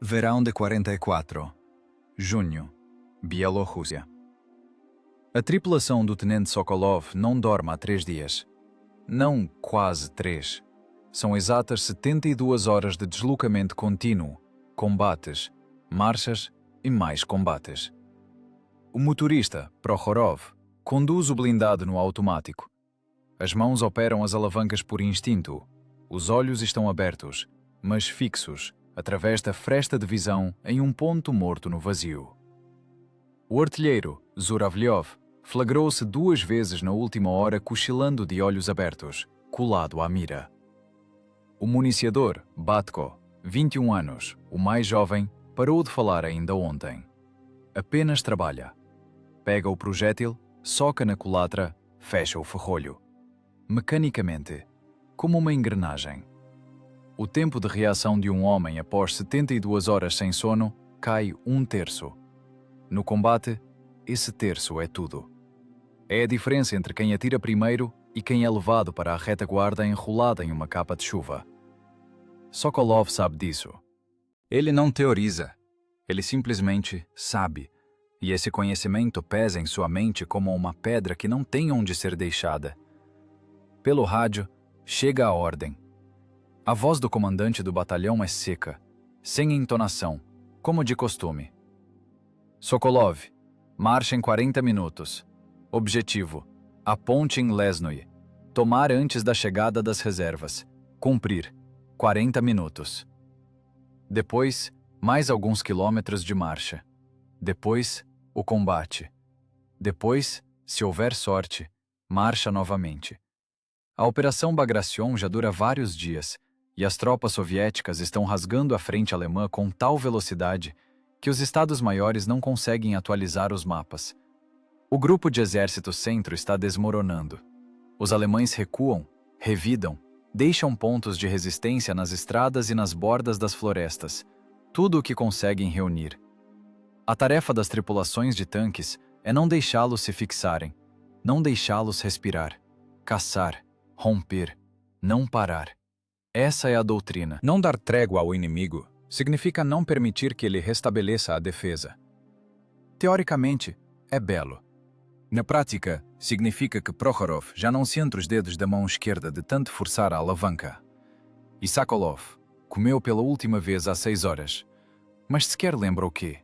Verão de 44. Junho. Bielorrússia. A tripulação do Tenente Sokolov não dorme há 3 dias. Não quase 3. São exatas 72 horas de deslocamento contínuo, combates, marchas e mais combates. O motorista, Prokhorov, conduz o blindado no automático. As mãos operam as alavancas por instinto. Os olhos estão abertos, mas fixos, através da fresta de visão em um ponto morto no vazio. O artilheiro, Zuravlyov, flagrou-se 2 vezes na última hora cochilando de olhos abertos, colado à mira. O municiador, Batko, 21 anos, o mais jovem, parou de falar ainda ontem. Apenas trabalha. Pega o projétil, soca na culatra, fecha o ferrolho. Mecanicamente, como uma engrenagem. O tempo de reação de um homem após 72 horas sem sono cai 1/3. No combate, esse terço é tudo. É a diferença entre quem atira primeiro e quem é levado para a retaguarda enrolada em uma capa de chuva. Sokolov sabe disso. Ele não teoriza. Ele simplesmente sabe. E esse conhecimento pesa em sua mente como uma pedra que não tem onde ser deixada. Pelo rádio, chega a ordem. A voz do comandante do batalhão é seca, sem entonação, como de costume. Sokolov, marcha em 40 minutos. Objetivo, a ponte em Lesnoe. Tomar antes da chegada das reservas. Cumprir, 40 minutos. Depois, mais alguns quilômetros de marcha. Depois, o combate. Depois, se houver sorte, marcha novamente. A Operação Bagration já dura vários dias, e as tropas soviéticas estão rasgando a frente alemã com tal velocidade que os Estados-Maiores não conseguem atualizar os mapas. O grupo de exército centro está desmoronando. Os alemães recuam, revidam, deixam pontos de resistência nas estradas e nas bordas das florestas, tudo o que conseguem reunir. A tarefa das tripulações de tanques é não deixá-los se fixarem, não deixá-los respirar, caçar, romper, não parar. Essa é a doutrina. Não dar trégua ao inimigo significa não permitir que ele restabeleça a defesa. Teoricamente, é belo. Na prática, significa que Prokhorov já não se entra os dedos da mão esquerda de tanto forçar a alavanca. E Sokolov comeu pela última vez há 6 horas, mas sequer lembra o quê.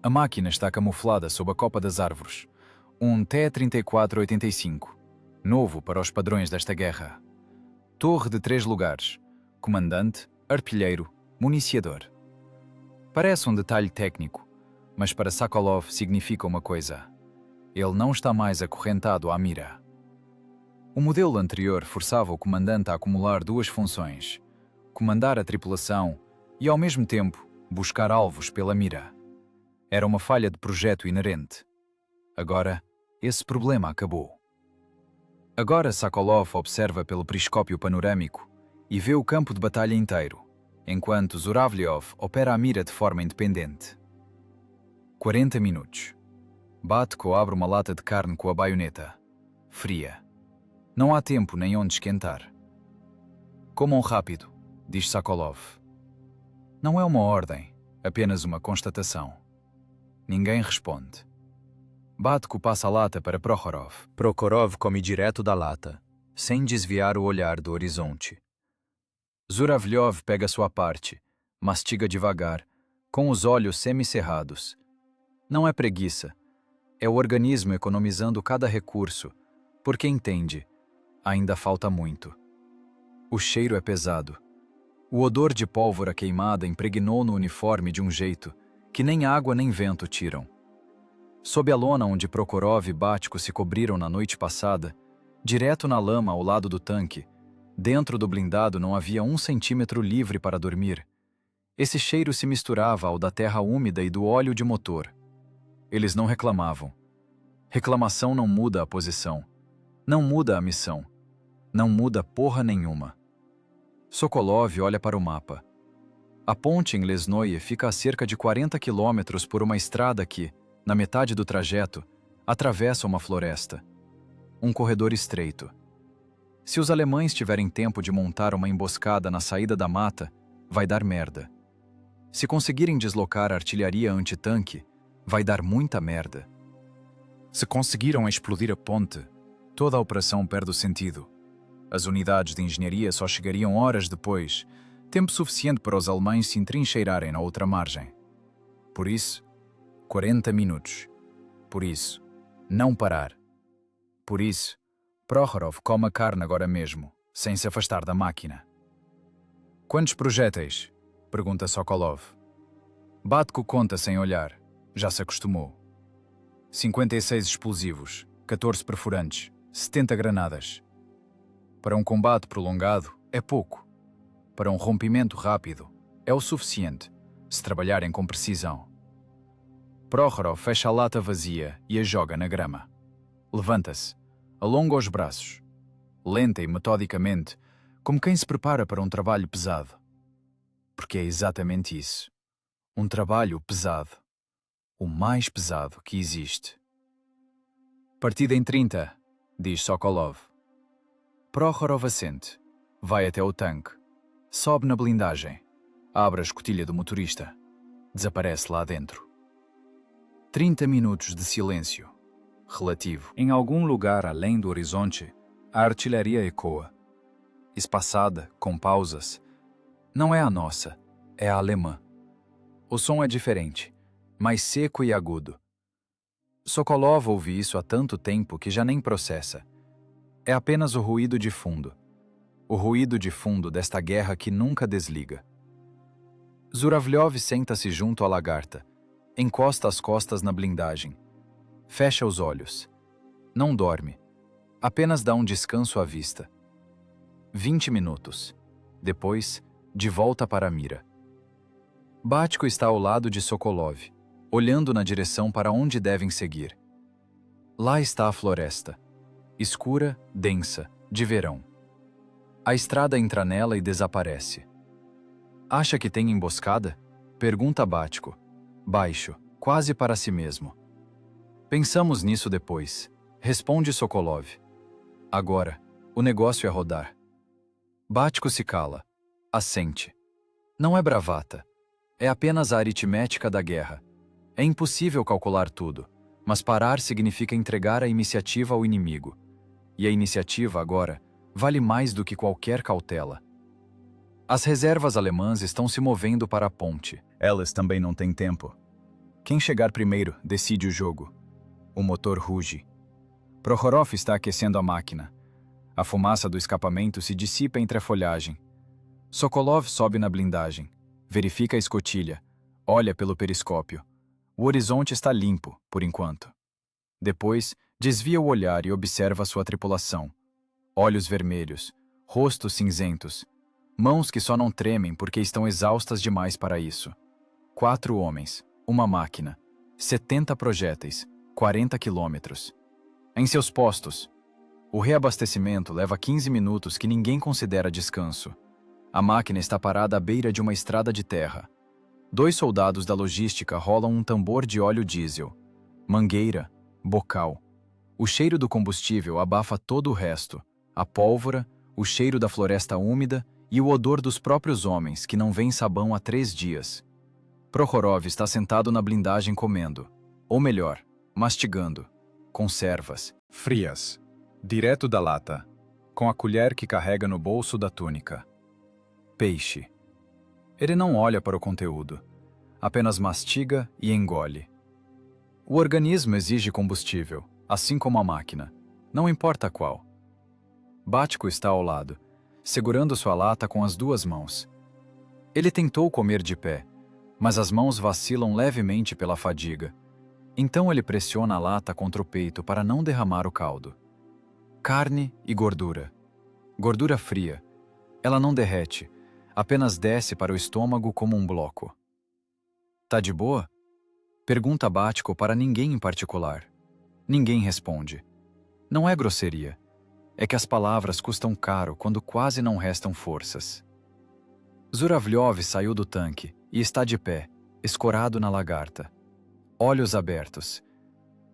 A máquina está camuflada sob a copa das árvores, um T-34-85, novo para os padrões desta guerra. Torre de 3 lugares, comandante, artilheiro, municiador. Parece um detalhe técnico, mas para Sokolov significa uma coisa. Ele não está mais acorrentado à mira. O modelo anterior forçava o comandante a acumular 2 funções: comandar a tripulação e, ao mesmo tempo, buscar alvos pela mira. Era uma falha de projeto inerente. Agora, esse problema acabou. Agora Sokolov observa pelo periscópio panorâmico e vê o campo de batalha inteiro, enquanto Zuravlyov opera a mira de forma independente. 40 minutos. Batko abre uma lata de carne com a baioneta. Fria. Não há tempo nem onde esquentar. Comam rápido, diz Sokolov. Não é uma ordem, apenas uma constatação. Ninguém responde. Batko passa a lata para Prokhorov. Prokhorov come direto da lata, sem desviar o olhar do horizonte. Zuravlyov pega sua parte, mastiga devagar, com os olhos semicerrados. Não é preguiça, é o organismo economizando cada recurso, porque entende, ainda falta muito. O cheiro é pesado. O odor de pólvora queimada impregnou no uniforme de um jeito que nem água nem vento tiram. Sob a lona onde Prokhorov e Batko se cobriram na noite passada, direto na lama ao lado do tanque, dentro do blindado não havia 1 centímetro livre para dormir. Esse cheiro se misturava ao da terra úmida e do óleo de motor. Eles não reclamavam. Reclamação não muda a posição. Não muda a missão. Não muda porra nenhuma. Sokolov olha para o mapa. A ponte em Lesnoe fica a cerca de 40 quilômetros por uma estrada que, na metade do trajeto, atravessa uma floresta. Um corredor estreito. Se os alemães tiverem tempo de montar uma emboscada na saída da mata, vai dar merda. Se conseguirem deslocar a artilharia antitanque, vai dar muita merda. Se conseguiram explodir a ponte, toda a operação perde o sentido. As unidades de engenharia só chegariam horas depois, tempo suficiente para os alemães se entrincheirarem na outra margem. Por isso, 40 minutos. Por isso, não parar. Por isso, Prokhorov come a carne agora mesmo, sem se afastar da máquina. Quantos projéteis? Pergunta Sokolov. Batko conta sem olhar. Já se acostumou. 56 explosivos, 14 perfurantes, 70 granadas. Para um combate prolongado, é pouco. Para um rompimento rápido, é o suficiente, se trabalharem com precisão. Prokhorov fecha a lata vazia e a joga na grama. Levanta-se, alonga os braços, lenta e metodicamente, como quem se prepara para um trabalho pesado. Porque é exatamente isso. Um trabalho pesado. O mais pesado que existe. Partida em 30, diz Sokolov. Prokhorov assente, vai até o tanque, sobe na blindagem, abre a escotilha do motorista, desaparece lá dentro. 30 minutos de silêncio, relativo. Em algum lugar além do horizonte, a artilharia ecoa. Espaçada, com pausas. Não é a nossa, é a alemã. O som é diferente, mais seco e agudo. Sokolov ouve isso há tanto tempo que já nem processa. É apenas o ruído de fundo. O ruído de fundo desta guerra que nunca desliga. Zuravlyov senta-se junto à lagarta, encosta as costas na blindagem. Fecha os olhos. Não dorme. Apenas dá um descanso à vista. 20 minutos. Depois, de volta para a mira. Batko está ao lado de Sokolov, olhando na direção para onde devem seguir. Lá está a floresta, escura, densa, de verão. A estrada entra nela e desaparece. Acha que tem emboscada? Pergunta Batko, baixo, quase para si mesmo. Pensamos nisso depois, responde Sokolov. Agora, o negócio é rodar. Batko se cala, assente. Não é bravata. É apenas a aritmética da guerra. É impossível calcular tudo, mas parar significa entregar a iniciativa ao inimigo. E a iniciativa, agora, vale mais do que qualquer cautela. As reservas alemãs estão se movendo para a ponte. Elas também não têm tempo. Quem chegar primeiro decide o jogo. O motor ruge. Prokhorov está aquecendo a máquina. A fumaça do escapamento se dissipa entre a folhagem. Sokolov sobe na blindagem. Verifica a escotilha, olha pelo periscópio. O horizonte está limpo, por enquanto. Depois, desvia o olhar e observa sua tripulação. Olhos vermelhos, rostos cinzentos, mãos que só não tremem porque estão exaustas demais para isso. 4 homens, uma máquina, 70 projéteis, 40 quilômetros. Em seus postos. O reabastecimento leva 15 minutos que ninguém considera descanso. A máquina está parada à beira de uma estrada de terra. 2 soldados da logística rolam um tambor de óleo diesel. Mangueira, bocal. O cheiro do combustível abafa todo o resto. A pólvora, o cheiro da floresta úmida e o odor dos próprios homens que não vêem sabão há 3 dias. Prokhorov está sentado na blindagem comendo. Ou melhor, mastigando. Conservas. Frias. Direto da lata. Com a colher que carrega no bolso da túnica. Peixe. Ele não olha para o conteúdo, apenas mastiga e engole. O organismo exige combustível, assim como a máquina, não importa qual. Batko está ao lado, segurando sua lata com as 2 mãos. Ele tentou comer de pé, mas as mãos vacilam levemente pela fadiga. Então ele pressiona a lata contra o peito para não derramar o caldo. Carne e gordura. Gordura fria. Ela não derrete, apenas desce para o estômago como um bloco. Tá de boa? Pergunta Batko para ninguém em particular. Ninguém responde. Não é grosseria. É que as palavras custam caro quando quase não restam forças. Zuravlyov saiu do tanque e está de pé, escorado na lagarta. Olhos abertos.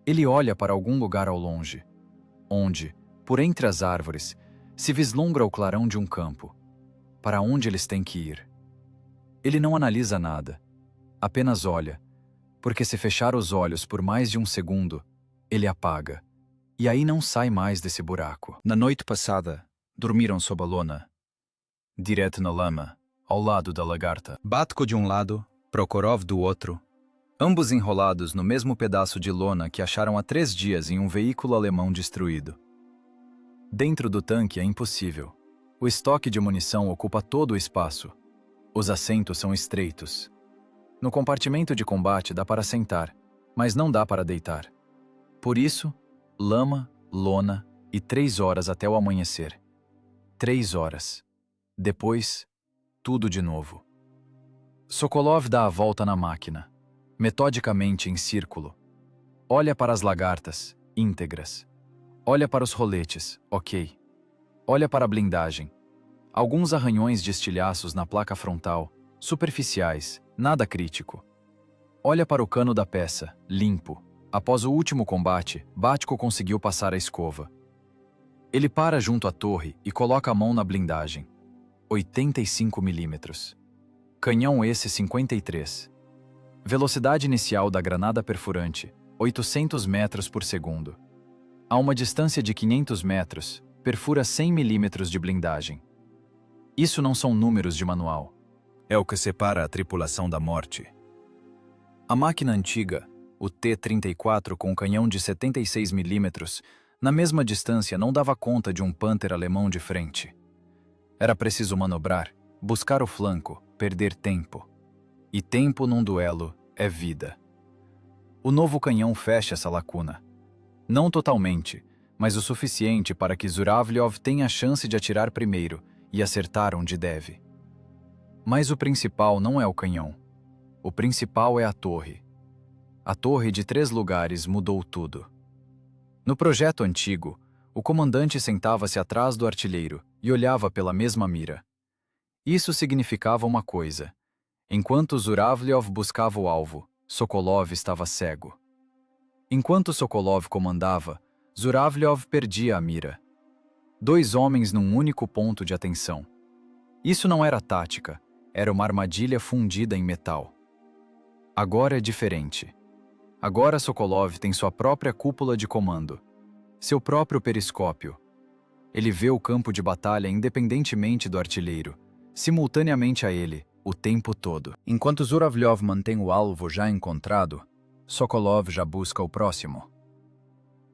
Ele olha para algum lugar ao longe, onde, por entre as árvores, se vislumbra o clarão de um campo. Para onde eles têm que ir? Ele não analisa nada, Apenas olha, porque se fechar os olhos por mais de um segundo, ele apaga, e aí não sai mais desse buraco. Na noite passada, dormiram sob a lona, direto na lama, ao lado da lagarta. Batko de um lado, Prokhorov do outro, ambos enrolados no mesmo pedaço de lona que acharam há 3 dias em um veículo alemão destruído. Dentro do tanque é impossível. O estoque de munição ocupa todo o espaço. Os assentos são estreitos. No compartimento de combate dá para sentar, mas não dá para deitar. Por isso, lama, lona e 3 horas até o amanhecer. 3 horas. Depois, tudo de novo. Sokolov dá a volta na máquina, metodicamente em círculo. Olha para as lagartas, íntegras. Olha para os roletes, ok. Olha para a blindagem. Alguns arranhões de estilhaços na placa frontal, superficiais, nada crítico. Olha para o cano da peça, limpo. Após o último combate, Batko conseguiu passar a escova. Ele para junto à torre e coloca a mão na blindagem. 85 milímetros. Canhão esse 53. Velocidade inicial da granada perfurante, 800 metros por segundo. A uma distância de 500 metros, perfura 100 milímetros de blindagem. Isso não são números de manual. É o que separa a tripulação da morte. A máquina antiga, o T-34 com canhão de 76 milímetros, na mesma distância não dava conta de um Panther alemão de frente. Era preciso manobrar, buscar o flanco, perder tempo. E tempo num duelo é vida. O novo canhão fecha essa lacuna. Não totalmente, mas o suficiente para que Zuravlyov tenha a chance de atirar primeiro e acertar onde deve. Mas o principal não é o canhão. O principal é a torre. A torre de 3 lugares mudou tudo. No projeto antigo, o comandante sentava-se atrás do artilheiro e olhava pela mesma mira. Isso significava uma coisa. Enquanto Zuravlyov buscava o alvo, Sokolov estava cego. Enquanto Sokolov comandava, Zuravlyov perdia a mira. 2 homens num único ponto de atenção. Isso não era tática, era uma armadilha fundida em metal. Agora é diferente. Agora Sokolov tem sua própria cúpula de comando, seu próprio periscópio. Ele vê o campo de batalha independentemente do artilheiro, simultaneamente a ele, o tempo todo. Enquanto Zuravlyov mantém o alvo já encontrado, Sokolov já busca o próximo.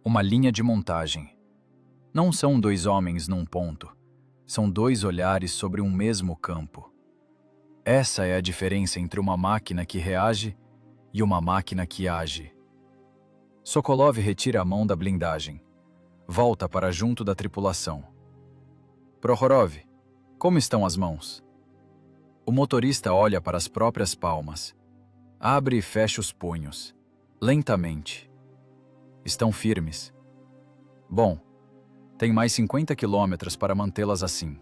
Uma linha de montagem. Não são 2 homens num ponto, são 2 olhares sobre um mesmo campo. Essa é a diferença entre uma máquina que reage e uma máquina que age. Sokolov retira a mão da blindagem. Volta para junto da tripulação. Prokhorov, como estão as mãos? O motorista olha para as próprias palmas. Abre e fecha os punhos. Lentamente. Estão firmes. Bom, tem mais 50 quilômetros para mantê-las assim.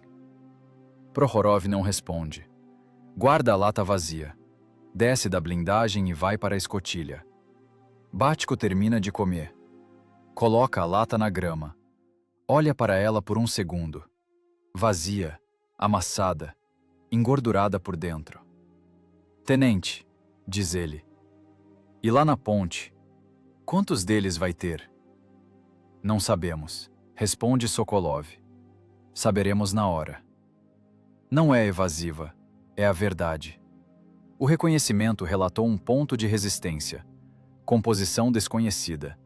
Prokhorov não responde. Guarda a lata vazia. Desce da blindagem e vai para a escotilha. Batko termina de comer. Coloca a lata na grama. Olha para ela por um segundo. Vazia, amassada, engordurada por dentro. Tenente, diz ele. E lá na ponte, quantos deles vai ter? Não sabemos, responde Sokolov. Saberemos na hora. Não é evasiva, é a verdade. O reconhecimento relatou um ponto de resistência. Composição desconhecida.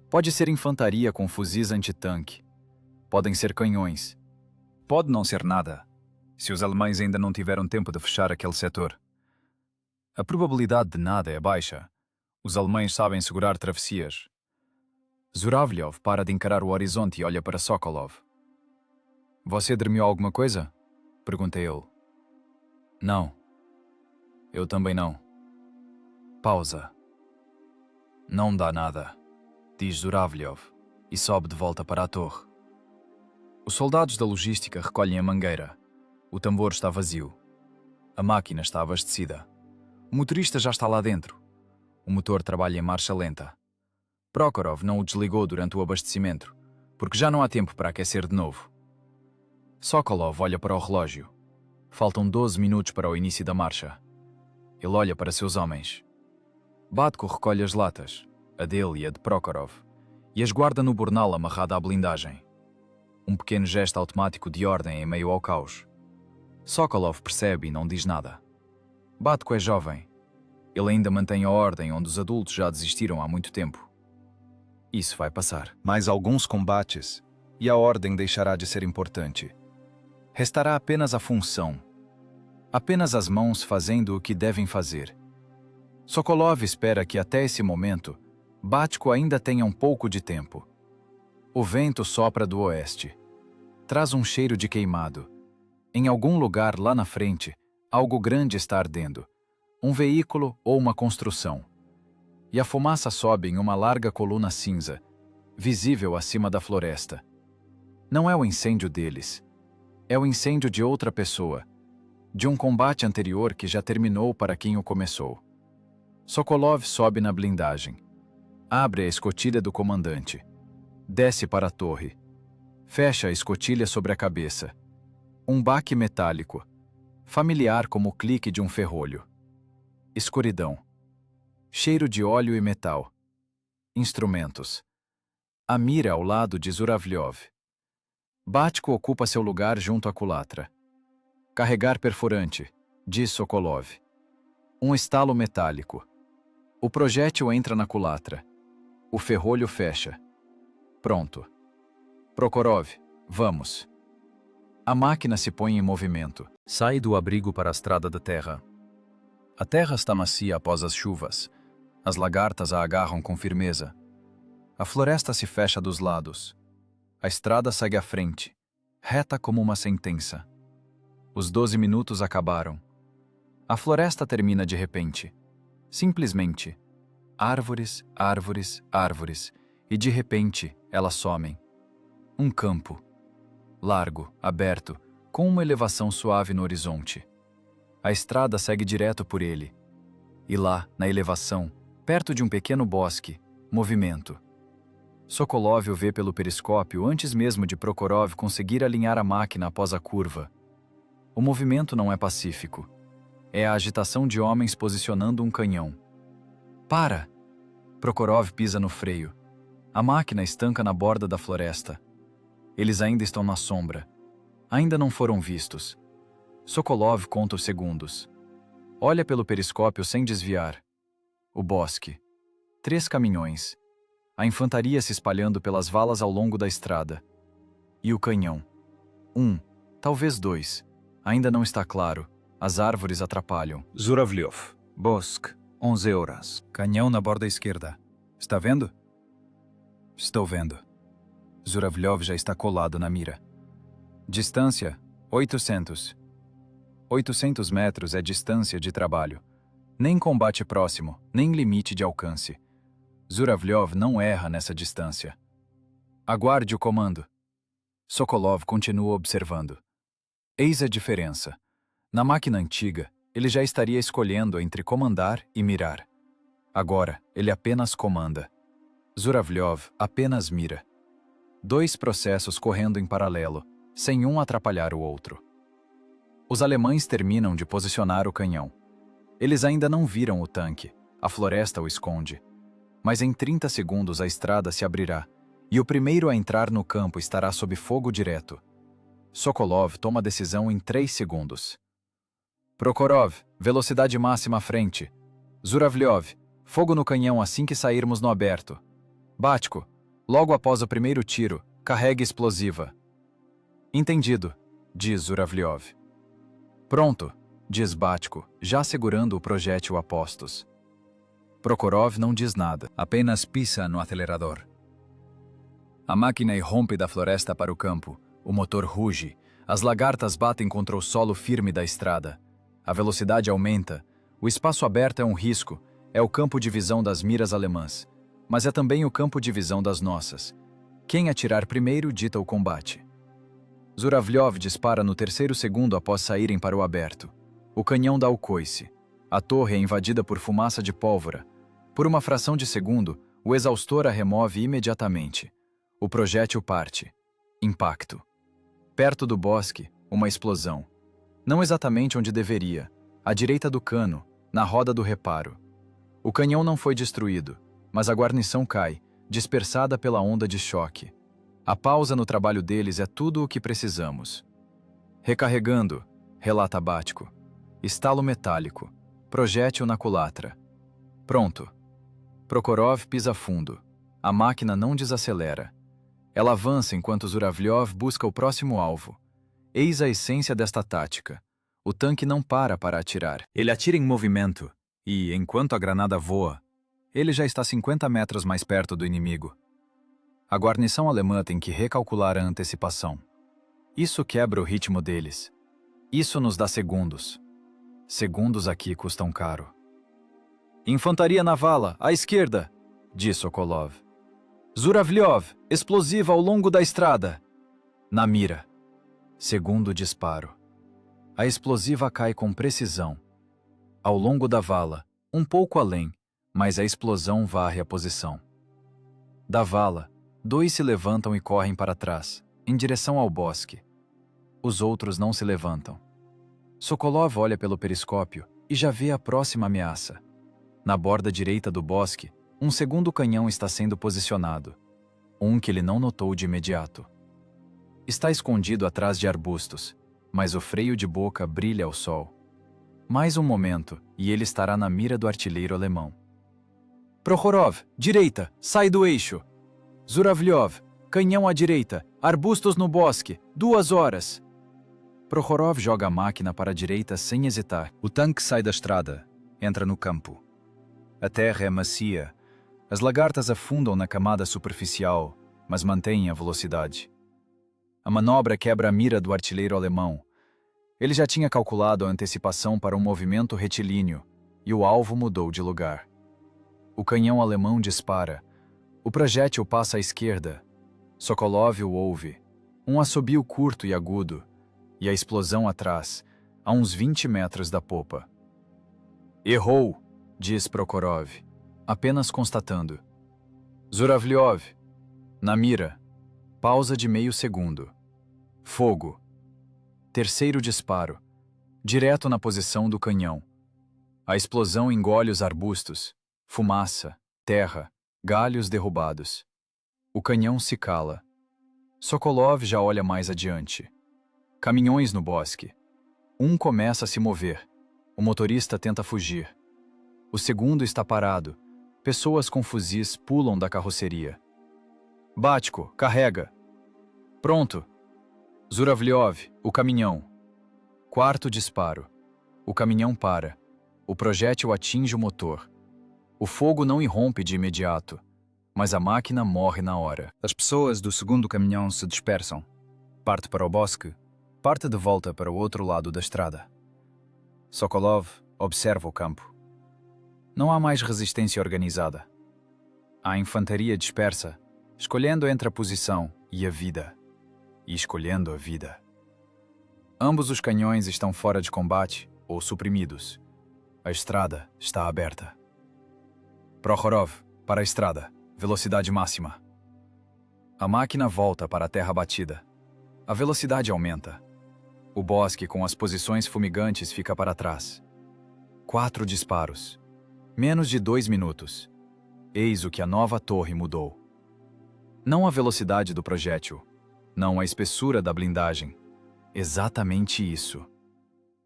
Pode ser infantaria com fuzis antitanque. Podem ser canhões. Pode não ser nada, se os alemães ainda não tiveram tempo de fechar aquele setor. A probabilidade de nada é baixa. Os alemães sabem segurar travessias. Zuravlyov para de encarar o horizonte e olha para Sokolov. Você dormiu alguma coisa? Pergunta ele. Não. Eu também não. Pausa. Não dá nada, diz Zuravlyov, e sobe de volta para a torre. Os soldados da logística recolhem a mangueira. O tambor está vazio. A máquina está abastecida. O motorista já está lá dentro. O motor trabalha em marcha lenta. Prokhorov não o desligou durante o abastecimento, porque já não há tempo para aquecer de novo. Sokolov olha para o relógio. Faltam 12 minutos para o início da marcha. Ele olha para seus homens. Batko recolhe as latas, a dele e a de Prokhorov, e as guarda no bornal amarrado à blindagem. Um pequeno gesto automático de ordem em meio ao caos. Sokolov percebe e não diz nada. Batko é jovem. Ele ainda mantém a ordem onde os adultos já desistiram há muito tempo. Isso vai passar. Mais alguns combates, e a ordem deixará de ser importante. Restará apenas a função. Apenas as mãos fazendo o que devem fazer. Sokolov espera que até esse momento, Batko ainda tenha um pouco de tempo. O vento sopra do oeste. Traz um cheiro de queimado. Em algum lugar lá na frente, algo grande está ardendo. Um veículo ou uma construção. E a fumaça sobe em uma larga coluna cinza, visível acima da floresta. Não é o incêndio deles. É o incêndio de outra pessoa. De um combate anterior que já terminou para quem o começou. Sokolov sobe na blindagem. Abre a escotilha do comandante. Desce para a torre. Fecha a escotilha sobre a cabeça. Um baque metálico, familiar como o clique de um ferrolho. Escuridão. Cheiro de óleo e metal. Instrumentos. A mira ao lado de Zuravlyov. Batko ocupa seu lugar junto à culatra. Carregar perfurante, diz Sokolov. Um estalo metálico. O projétil entra na culatra. O ferrolho fecha. Pronto. Prokhorov, vamos. A máquina se põe em movimento. Sai do abrigo para a estrada da terra. A terra está macia após as chuvas. As lagartas a agarram com firmeza. A floresta se fecha dos lados. A estrada segue à frente, reta como uma sentença. Os 12 minutos acabaram. A floresta termina de repente. Simplesmente. Árvores, árvores, árvores. E de repente, elas somem. Um campo. Largo, aberto, com uma elevação suave no horizonte. A estrada segue direto por ele. E lá, na elevação, perto de um pequeno bosque, movimento. Sokolov o vê pelo periscópio antes mesmo de Prokhorov conseguir alinhar a máquina após a curva. O movimento não é pacífico. É a agitação de homens posicionando um canhão. Para! Prokhorov pisa no freio. A máquina estanca na borda da floresta. Eles ainda estão na sombra. Ainda não foram vistos. Sokolov conta os segundos. Olha pelo periscópio sem desviar. O bosque. 3 caminhões. A infantaria se espalhando pelas valas ao longo da estrada. E o canhão. 1, talvez 2. Ainda não está claro. As árvores atrapalham. Zuravlyov, bosque, 11 horas. Canhão na borda esquerda. Está vendo? Estou vendo. Zuravlyov já está colado na mira. Distância, 800. 800 metros é distância de trabalho. Nem combate próximo, nem limite de alcance. Zuravlyov não erra nessa distância. Aguarde o comando. Sokolov continua observando. Eis a diferença. Na máquina antiga, ele já estaria escolhendo entre comandar e mirar. Agora, ele apenas comanda. Zuravlyov apenas mira. 2 processos correndo em paralelo, sem um atrapalhar o outro. Os alemães terminam de posicionar o canhão. Eles ainda não viram o tanque, a floresta o esconde. Mas em 30 segundos a estrada se abrirá, e o primeiro a entrar no campo estará sob fogo direto. Sokolov toma a decisão em 3 segundos. Prokhorov, velocidade máxima à frente. Zuravlyov, fogo no canhão assim que sairmos no aberto. Batko, logo após o primeiro tiro, carregue explosiva. Entendido, diz Zuravlyov. Pronto, diz Batko, já segurando o projétil a postos. Prokhorov não diz nada, apenas pisa no acelerador. A máquina irrompe da floresta para o campo, o motor ruge, as lagartas batem contra o solo firme da estrada. A velocidade aumenta, o espaço aberto é um risco, é o campo de visão das miras alemãs, mas é também o campo de visão das nossas. Quem atirar primeiro dita o combate. Zuravlyov dispara no 3º segundo após saírem para o aberto. O canhão dá o coice. A torre é invadida por fumaça de pólvora. Por uma fração de segundo, o exaustor a remove imediatamente. O projétil parte. Impacto. Perto do bosque, uma explosão. Não exatamente onde deveria, à direita do cano, na roda do reparo. O canhão não foi destruído, mas a guarnição cai, dispersada pela onda de choque. A pausa no trabalho deles é tudo o que precisamos. Recarregando, relata Bátiko. Estalo metálico. Projétil na culatra. Pronto. Prokhorov pisa fundo. A máquina não desacelera. Ela avança enquanto Zuravlyov busca o próximo alvo. Eis a essência desta tática. O tanque não para atirar. Ele atira em movimento e, enquanto a granada voa, ele já está 50 metros mais perto do inimigo. A guarnição alemã tem que recalcular a antecipação. Isso quebra o ritmo deles. Isso nos dá segundos. Segundos aqui custam caro. Infantaria na vala, à esquerda, diz Sokolov. Zuravlyov, explosiva ao longo da estrada. Na mira. Segundo disparo. A explosiva cai com precisão. Ao longo da vala, um pouco além, mas a explosão varre a posição. Da vala, 2 se levantam e correm para trás, em direção ao bosque. Os outros não se levantam. Sokolov olha pelo periscópio e já vê a próxima ameaça. Na borda direita do bosque, um segundo canhão está sendo posicionado. Um que ele não notou de imediato. Está escondido atrás de arbustos, mas o freio de boca brilha ao sol. Mais um momento e ele estará na mira do artilheiro alemão. Prokhorov, direita, sai do eixo. Zuravlyov, canhão à direita, arbustos no bosque, 2 horas. Prokhorov joga a máquina para a direita sem hesitar. O tanque sai da estrada, entra no campo. A terra é macia. As lagartas afundam na camada superficial, mas mantêm a velocidade. A manobra quebra a mira do artilheiro alemão. Ele já tinha calculado a antecipação para um movimento retilíneo, e o alvo mudou de lugar. O canhão alemão dispara. O projétil passa à esquerda. Sokolov o ouve. Um assobio curto e agudo, e a explosão atrás, a uns 20 metros da popa. Errou, diz Prokhorov, apenas constatando. Zuravlyov, na mira. Pausa de meio segundo. Fogo. Terceiro disparo. Direto na posição do canhão. A explosão engole os arbustos, fumaça, terra, galhos derrubados. O canhão se cala. Sokolov já olha mais adiante. Caminhões no bosque. Um começa a se mover. O motorista tenta fugir. O segundo está parado. Pessoas com fuzis pulam da carroceria. Bátiko, carrega. Pronto. Zuravlyov, o caminhão. Quarto disparo. O caminhão para. O projétil atinge o motor. O fogo não irrompe de imediato, mas a máquina morre na hora. As pessoas do segundo caminhão se dispersam. Parte para o bosque, parte de volta para o outro lado da estrada. Sokolov observa o campo. Não há mais resistência organizada. Há infantaria dispersa, escolhendo entre a posição e a vida. E escolhendo a vida. Ambos os canhões estão fora de combate ou suprimidos. A estrada está aberta. Prokhorov, para a estrada. Velocidade máxima. A máquina volta para a terra batida. A velocidade aumenta. O bosque com as posições fumigantes fica para trás. 4 disparos. Menos de 2 minutos. Eis o que a nova torre mudou. Não a velocidade do projétil. Não a espessura da blindagem. Exatamente isso.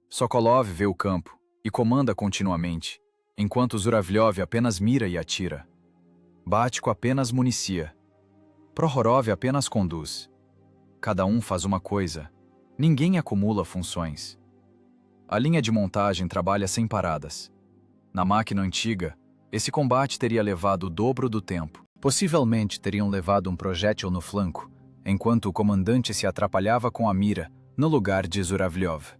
Sokolov vê o campo e comanda continuamente, enquanto Zuravlyov apenas mira e atira. Bátiko apenas municia. Prokhorov apenas conduz. Cada um faz uma coisa. Ninguém acumula funções. A linha de montagem trabalha sem paradas. Na máquina antiga, esse combate teria levado o dobro do tempo. Possivelmente teriam levado um projétil no flanco, enquanto o comandante se atrapalhava com a mira, no lugar de Zuravlyov.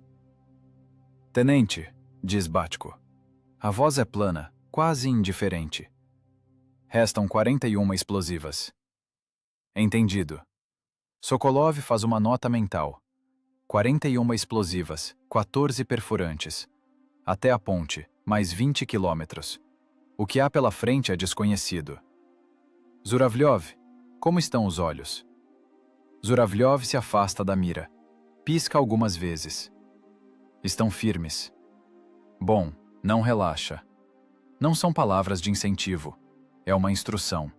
Tenente, diz Bátiko. A voz é plana, quase indiferente. Restam 41 explosivas. Entendido. Sokolov faz uma nota mental. 41 explosivas, 14 perfurantes. Até a ponte, mais 20 quilômetros. O que há pela frente é desconhecido. Zuravlyov, como estão os olhos? Zuravlyov se afasta da mira. Pisca algumas vezes. Estão firmes. Bom, Não relaxa. Não são palavras de incentivo. É uma instrução.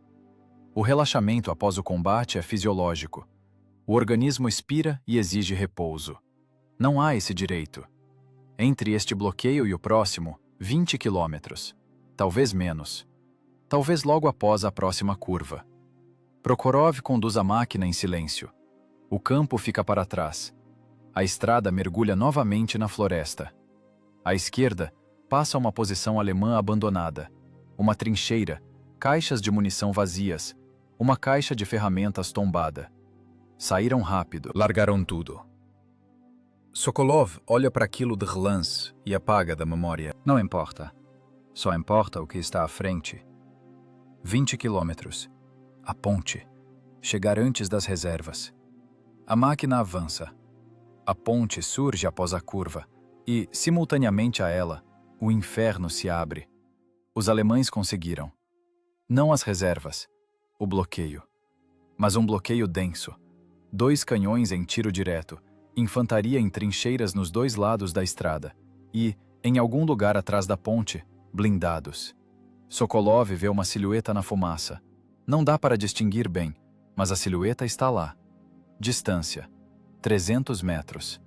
O relaxamento após o combate é fisiológico. O organismo expira e exige repouso. Não há esse direito. Entre este bloqueio e o próximo, 20 quilômetros. Talvez menos. Talvez logo após a próxima curva. Prokhorov conduz a máquina em silêncio. O campo fica para trás. A estrada mergulha novamente na floresta. À esquerda, passa uma posição alemã abandonada. Uma trincheira, caixas de munição vazias, uma caixa de ferramentas tombada. Saíram rápido. Largaram tudo. Sokolov olha para aquilo de relance e apaga da memória. Não importa. Só importa o que está à frente. 20 quilômetros. A ponte. Chegar antes das reservas. A máquina avança. A ponte surge após a curva e, simultaneamente a ela, o inferno se abre. Os alemães conseguiram. Não as reservas. O bloqueio. Mas um bloqueio denso. 2 canhões em tiro direto. Infantaria em trincheiras nos 2 lados da estrada. E, em algum lugar atrás da ponte, blindados. Sokolov vê uma silhueta na fumaça. Não dá para distinguir bem, mas a silhueta está lá. Distância: 300 metros.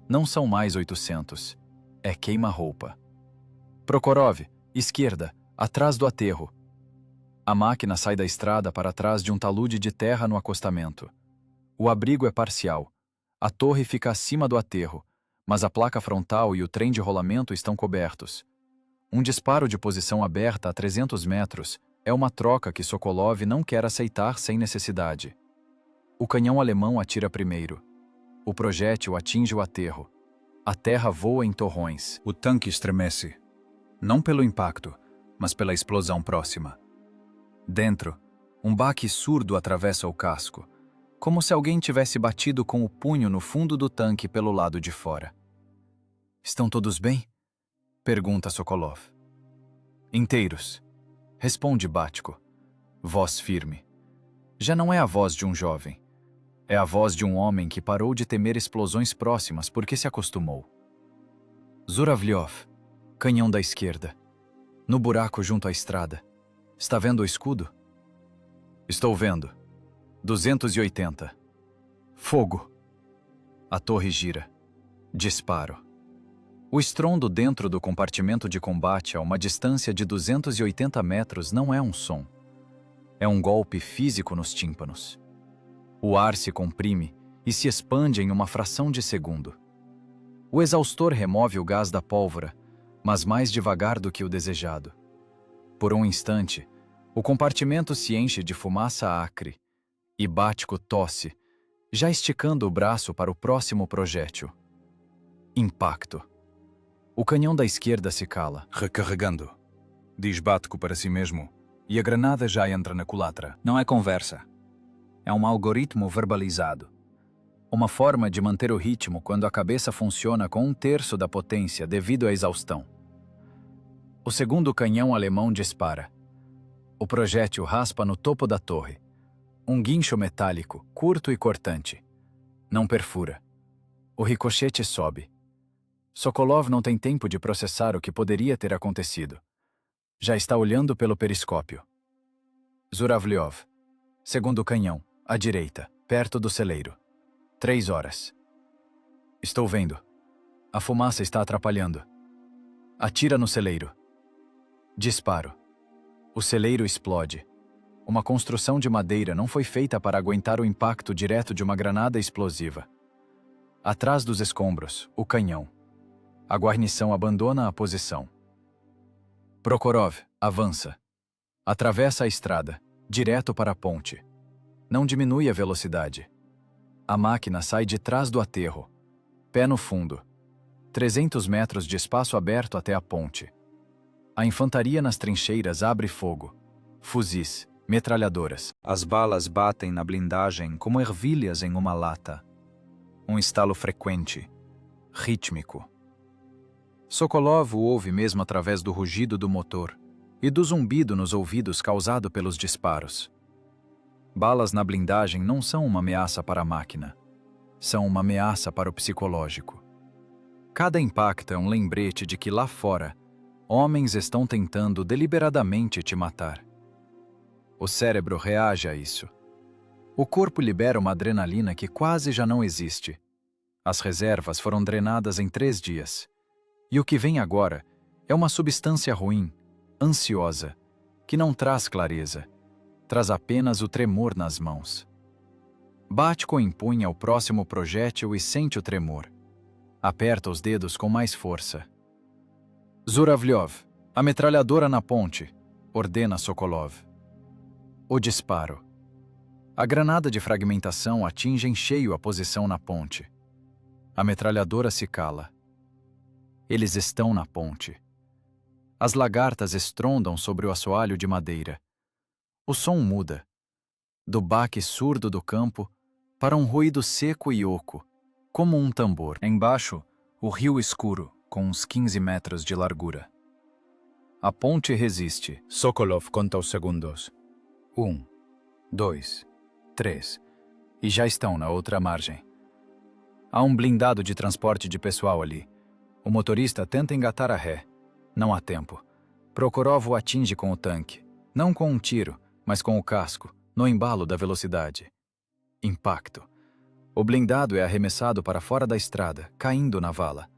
Não são mais 800. É queima-roupa. Prokhorov, esquerda, atrás do aterro. A máquina sai da estrada para trás de um talude de terra no acostamento. O abrigo é parcial. A torre fica acima do aterro, mas a placa frontal e o trem de rolamento estão cobertos. Um disparo de posição aberta a 300 metros é uma troca que Sokolov não quer aceitar sem necessidade. O canhão alemão atira primeiro. O projétil atinge o aterro. A terra voa em torrões. O tanque estremece. Não pelo impacto, mas pela explosão próxima. Dentro, um baque surdo atravessa o casco, como se alguém tivesse batido com o punho no fundo do tanque pelo lado de fora. Estão todos bem? Pergunta Sokolov. Inteiros. Responde Batko. Voz firme. Já não é a voz de um jovem. É a voz de um homem que parou de temer explosões próximas porque se acostumou. Zuravlyov, canhão da esquerda. No buraco junto à estrada. Está vendo o escudo? Estou vendo. 280. Fogo. A torre gira. Disparo. O estrondo dentro do compartimento de combate a uma distância de 280 metros não é um som. É um golpe físico nos tímpanos. O ar se comprime e se expande em uma fração de segundo. O exaustor remove o gás da pólvora, mas mais devagar do que o desejado. Por um instante, o compartimento se enche de fumaça acre e Batko tosse, já esticando o braço para o próximo projétil. Impacto. O canhão da esquerda se cala. Recarregando, diz Batko para si mesmo, e a granada já entra na culatra. Não é conversa. É um algoritmo verbalizado. Uma forma de manter o ritmo quando a cabeça funciona com 1/3 da potência devido à exaustão. O segundo canhão alemão dispara. O projétil raspa no topo da torre. Um guincho metálico, curto e cortante. Não perfura. O ricochete sobe. Sokolov não tem tempo de processar o que poderia ter acontecido. Já está olhando pelo periscópio. Zuravlyov. Segundo canhão, à direita, perto do celeiro. 3 horas. Estou vendo. A fumaça está atrapalhando. Atira no celeiro. Disparo. O celeiro explode. Uma construção de madeira não foi feita para aguentar o impacto direto de uma granada explosiva. Atrás dos escombros, o canhão. A guarnição abandona a posição. Prokhorov avança. Atravessa a estrada, direto para a ponte. Não diminui a velocidade. A máquina sai de trás do aterro. Pé no fundo. 300 metros de espaço aberto até a ponte. A infantaria nas trincheiras abre fogo. Fuzis, metralhadoras. As balas batem na blindagem como ervilhas em uma lata. Um estalo frequente, rítmico. Sokolov o ouve mesmo através do rugido do motor e do zumbido nos ouvidos causado pelos disparos. Balas na blindagem não são uma ameaça para a máquina. São uma ameaça para o psicológico. Cada impacto é um lembrete de que lá fora, Homens estão tentando deliberadamente te matar. O cérebro reage a isso. O corpo libera uma adrenalina que quase já não existe. As reservas foram drenadas em 3 dias. E o que vem agora é uma substância ruim, ansiosa, que não traz clareza, traz apenas o tremor nas mãos. Batko empunha o próximo projétil e sente o tremor. Aperta os dedos com mais força. Zuravlyov, a metralhadora na ponte, ordena Sokolov. O disparo. A granada de fragmentação atinge em cheio a posição na ponte. A metralhadora se cala. Eles estão na ponte. As lagartas estrondam sobre o assoalho de madeira. O som muda. Do baque surdo do campo para um ruído seco e oco, como um tambor. Embaixo, o rio escuro, com uns 15 metros de largura. A ponte resiste. Sokolov conta os segundos. 1, 2, 3. E já estão na outra margem. Há um blindado de transporte de pessoal ali. O motorista tenta engatar a ré. Não há tempo. Prokhorov o atinge com o tanque. Não com um tiro, mas com o casco, no embalo da velocidade. Impacto. O blindado é arremessado para fora da estrada, caindo na vala.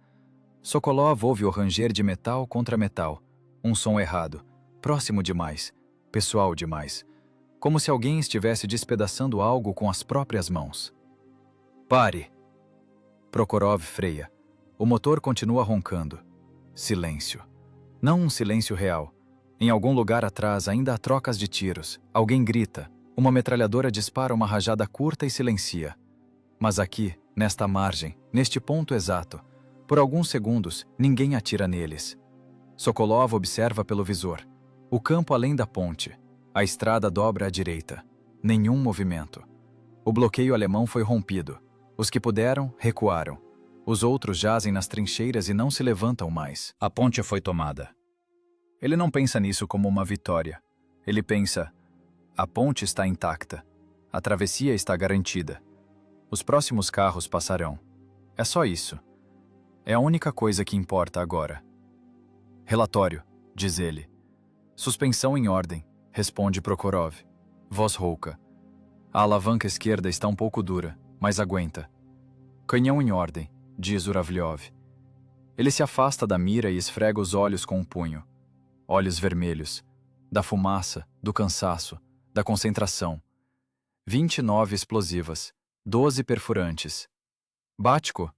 Sokolov ouve o ranger de metal contra metal. Um som errado, próximo demais, pessoal demais. Como se alguém estivesse despedaçando algo com as próprias mãos. Pare! Prokhorov freia. O motor continua roncando. Silêncio. Não um silêncio real. Em algum lugar atrás ainda há trocas de tiros. Alguém grita. Uma metralhadora dispara uma rajada curta e silencia. Mas aqui, nesta margem, neste ponto exato, por alguns segundos, ninguém atira neles. Sokolov observa pelo visor. O campo além da ponte. A estrada dobra à direita. Nenhum movimento. O bloqueio alemão foi rompido. Os que puderam, recuaram. Os outros jazem nas trincheiras e não se levantam mais. A ponte foi tomada. Ele não pensa nisso como uma vitória. Ele pensa: a ponte está intacta. A travessia está garantida. Os próximos carros passarão. É só isso. É a única coisa que importa agora. Relatório, diz ele. Suspensão em ordem, responde Prokhorov. Voz rouca. A alavanca esquerda está um pouco dura, mas aguenta. Canhão em ordem, diz Zuravlyov. Ele se afasta da mira e esfrega os olhos com um punho. Olhos vermelhos. Da fumaça, do cansaço, da concentração. 29 explosivas. 12 perfurantes. Batko?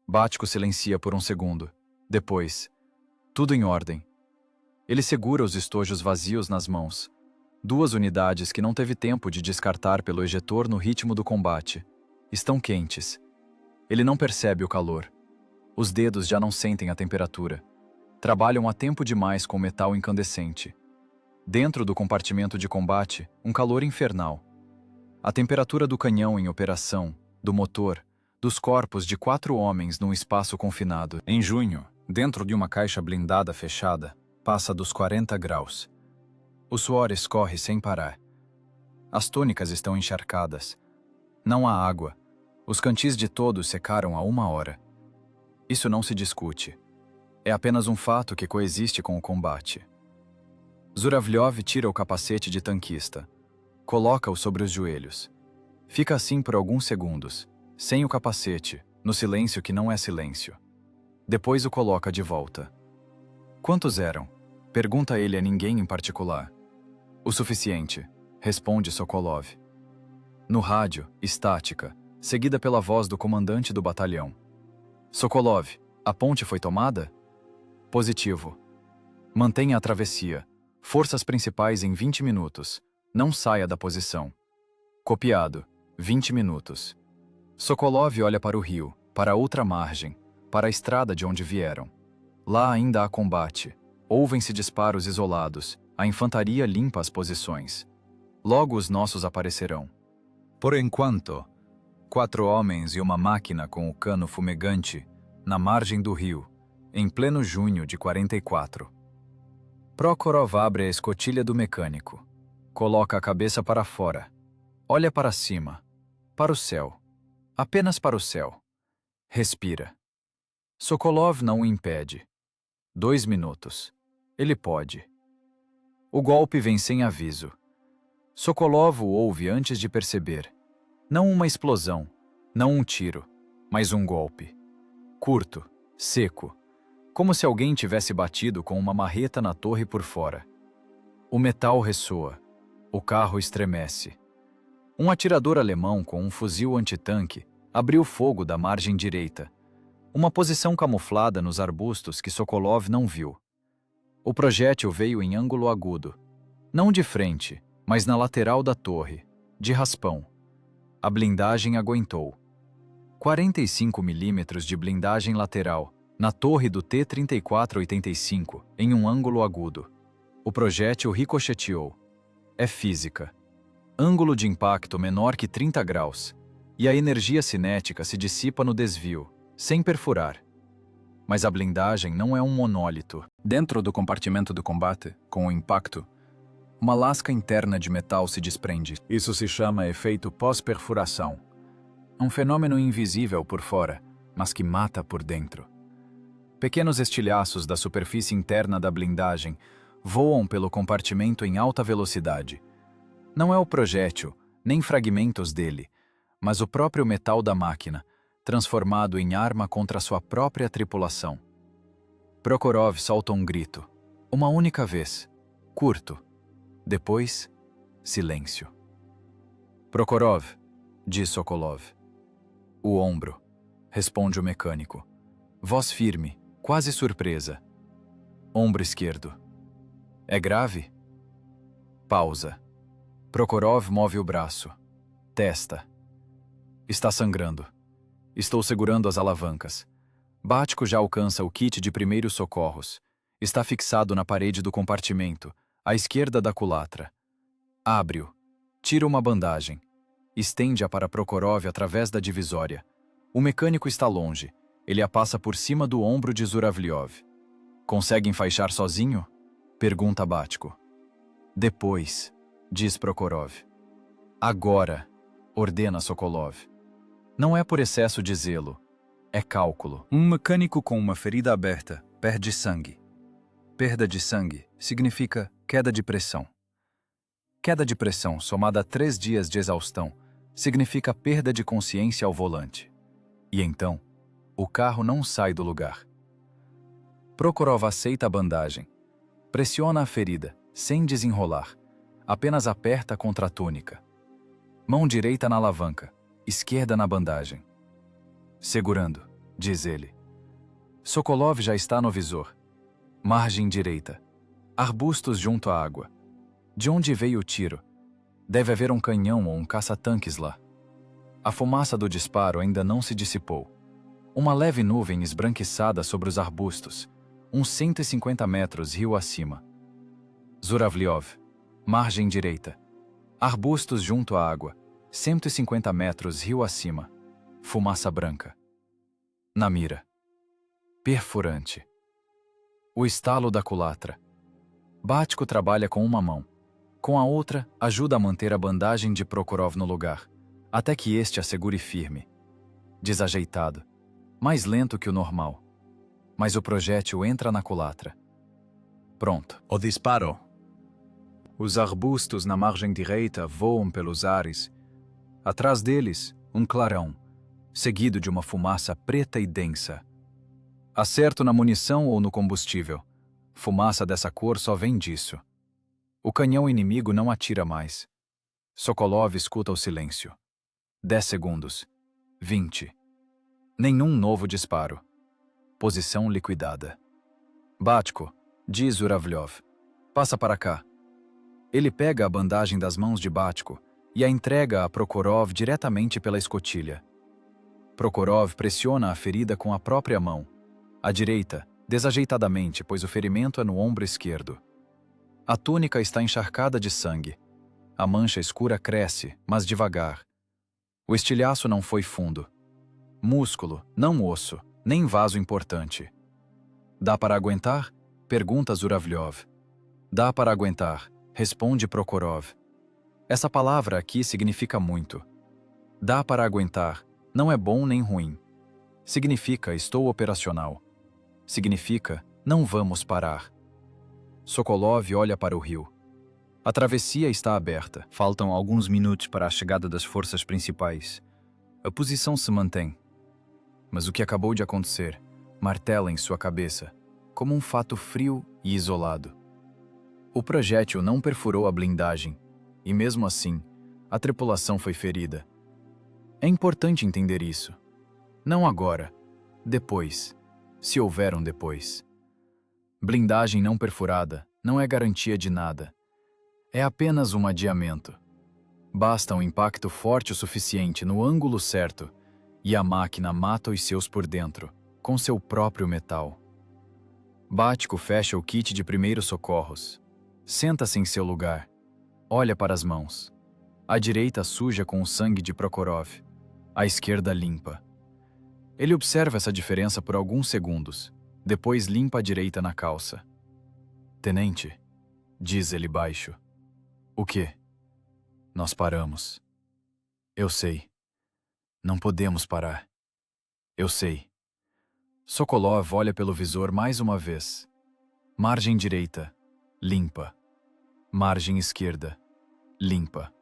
Batko silencia por um segundo. Depois, tudo em ordem. Ele segura os estojos vazios nas mãos. 2 unidades que não teve tempo de descartar pelo ejetor no ritmo do combate. Estão quentes. Ele não percebe o calor. Os dedos já não sentem a temperatura. Trabalham há tempo demais com metal incandescente. Dentro do compartimento de combate, um calor infernal. A temperatura do canhão em operação, do motor, dos corpos de 4 homens num espaço confinado. Em junho, dentro de uma caixa blindada fechada, passa dos 40 graus. O suor escorre sem parar. As túnicas estão encharcadas. Não há água. Os cantis de todos secaram há 1 hora. Isso não se discute. É apenas um fato que coexiste com o combate. Zuravlyov tira o capacete de tanquista. Coloca-o sobre os joelhos. Fica assim por alguns segundos, sem o capacete, no silêncio que não é silêncio. Depois o coloca de volta. Quantos eram? Pergunta ele a ninguém em particular. O suficiente, responde Sokolov. No rádio, estática, seguida pela voz do comandante do batalhão. Sokolov, a ponte foi tomada? Positivo. Mantenha a travessia. Forças principais em 20 minutos. Não saia da posição. Copiado. 20 minutos. Sokolov olha para o rio, para a outra margem, para a estrada de onde vieram. Lá ainda há combate. Ouvem-se disparos isolados. A infantaria limpa as posições. Logo os nossos aparecerão. Por enquanto, 4 homens e uma máquina com o cano fumegante na margem do rio, em pleno junho de 44. Prokhorov abre a escotilha do mecânico. Coloca a cabeça para fora. Olha para cima. Para o céu. Apenas para o céu. Respira. Sokolov não o impede. 2 minutos. Ele pode. O golpe vem sem aviso. Sokolov o ouve antes de perceber. Não uma explosão, não um tiro, mas um golpe. Curto, seco, como se alguém tivesse batido com uma marreta na torre por fora. O metal ressoa. O carro estremece. Um atirador alemão com um fuzil antitanque abriu fogo da margem direita, uma posição camuflada nos arbustos que Sokolov não viu. O projétil veio em ângulo agudo, não de frente, mas na lateral da torre, de raspão. A blindagem aguentou. 45 milímetros de blindagem lateral, na torre do T-34-85, em um ângulo agudo. O projétil ricocheteou. É física. Ângulo de impacto menor que 30 graus, e a energia cinética se dissipa no desvio, sem perfurar. Mas a blindagem não é um monólito. Dentro do compartimento do combate, com o impacto, uma lasca interna de metal se desprende. Isso se chama efeito pós-perfuração. Um fenômeno invisível por fora, mas que mata por dentro. Pequenos estilhaços da superfície interna da blindagem voam pelo compartimento em alta velocidade. Não é o projétil, nem fragmentos dele, mas o próprio metal da máquina, transformado em arma contra sua própria tripulação. Prokhorov solta um grito. Uma única vez. Curto. Depois, silêncio. Prokhorov, diz Sokolov. O ombro, responde o mecânico. Voz firme, quase surpresa. Ombro esquerdo. É grave? Pausa. Prokhorov move o braço. Testa. Está sangrando. Estou segurando as alavancas. Bátiko já alcança o kit de primeiros socorros. Está fixado na parede do compartimento, à esquerda da culatra. Abre-o. Tira uma bandagem. Estende-a para Prokhorov através da divisória. O mecânico está longe. Ele a passa por cima do ombro de Zuravlyov. Consegue enfaixar sozinho? Pergunta Bátiko. Depois, diz Prokhorov. Agora, ordena Sokolov. Não é por excesso de zelo. É cálculo. Um mecânico com uma ferida aberta perde sangue. Perda de sangue significa queda de pressão. Queda de pressão somada a 3 dias de exaustão significa perda de consciência ao volante. E então, o carro não sai do lugar. Prokhorov aceita a bandagem. Pressiona a ferida, sem desenrolar. Apenas aperta contra a túnica. Mão direita na alavanca, esquerda na bandagem. Segurando, diz ele. Sokolov já está no visor. Margem direita. Arbustos junto à água. De onde veio o tiro? Deve haver um canhão ou um caça-tanques lá. A fumaça do disparo ainda não se dissipou. Uma leve nuvem esbranquiçada sobre os arbustos, uns 150 metros rio acima. Zuravlyov, margem direita. Arbustos junto à água, 150 metros rio acima. Fumaça branca. Na mira. Perfurante. O estalo da culatra. Bátiko trabalha com uma mão. Com a outra, ajuda a manter a bandagem de Prokhorov no lugar, até que este a segure firme. Desajeitado. Mais lento que o normal. Mas o projétil entra na culatra. Pronto. O disparo. Os arbustos na margem direita voam pelos ares. Atrás deles, um clarão, seguido de uma fumaça preta e densa. Acerto na munição ou no combustível. Fumaça dessa cor só vem disso. O canhão inimigo não atira mais. Sokolov escuta o silêncio. 10 segundos. 20. Nenhum novo disparo. Posição liquidada. Bátiko, diz Zuravlyov. Passa para cá. Ele pega a bandagem das mãos de Bátiko e a entrega a Prokhorov diretamente pela escotilha. Prokhorov pressiona a ferida com a própria mão. A direita, desajeitadamente, pois o ferimento é no ombro esquerdo. A túnica está encharcada de sangue. A mancha escura cresce, mas devagar. O estilhaço não foi fundo. Músculo, não osso, nem vaso importante. Dá para aguentar? Pergunta Zuravlyov. Dá para aguentar, responde Prokhorov. Essa palavra aqui significa muito. Dá para aguentar, não é bom nem ruim. Significa estou operacional. Significa não vamos parar. Sokolov olha para o rio. A travessia está aberta. Faltam alguns minutos para a chegada das forças principais. A posição se mantém. Mas o que acabou de acontecer martela em sua cabeça, como um fato frio e isolado. O projétil não perfurou a blindagem, e mesmo assim, a tripulação foi ferida. É importante entender isso. Não agora, depois, se houver um depois. Blindagem não perfurada não é garantia de nada. É apenas um adiamento. Basta um impacto forte o suficiente no ângulo certo e a máquina mata os seus por dentro, com seu próprio metal. Bátiko fecha o kit de primeiros socorros. Senta-se em seu lugar. Olha para as mãos. A direita suja com o sangue de Prokhorov. A esquerda limpa. Ele observa essa diferença por alguns segundos. Depois limpa a direita na calça. Tenente, diz ele baixo. O quê? Nós paramos. Eu sei. Não podemos parar. Eu sei. Sokolov olha pelo visor mais uma vez. Margem direita, limpa. Margem esquerda, limpa.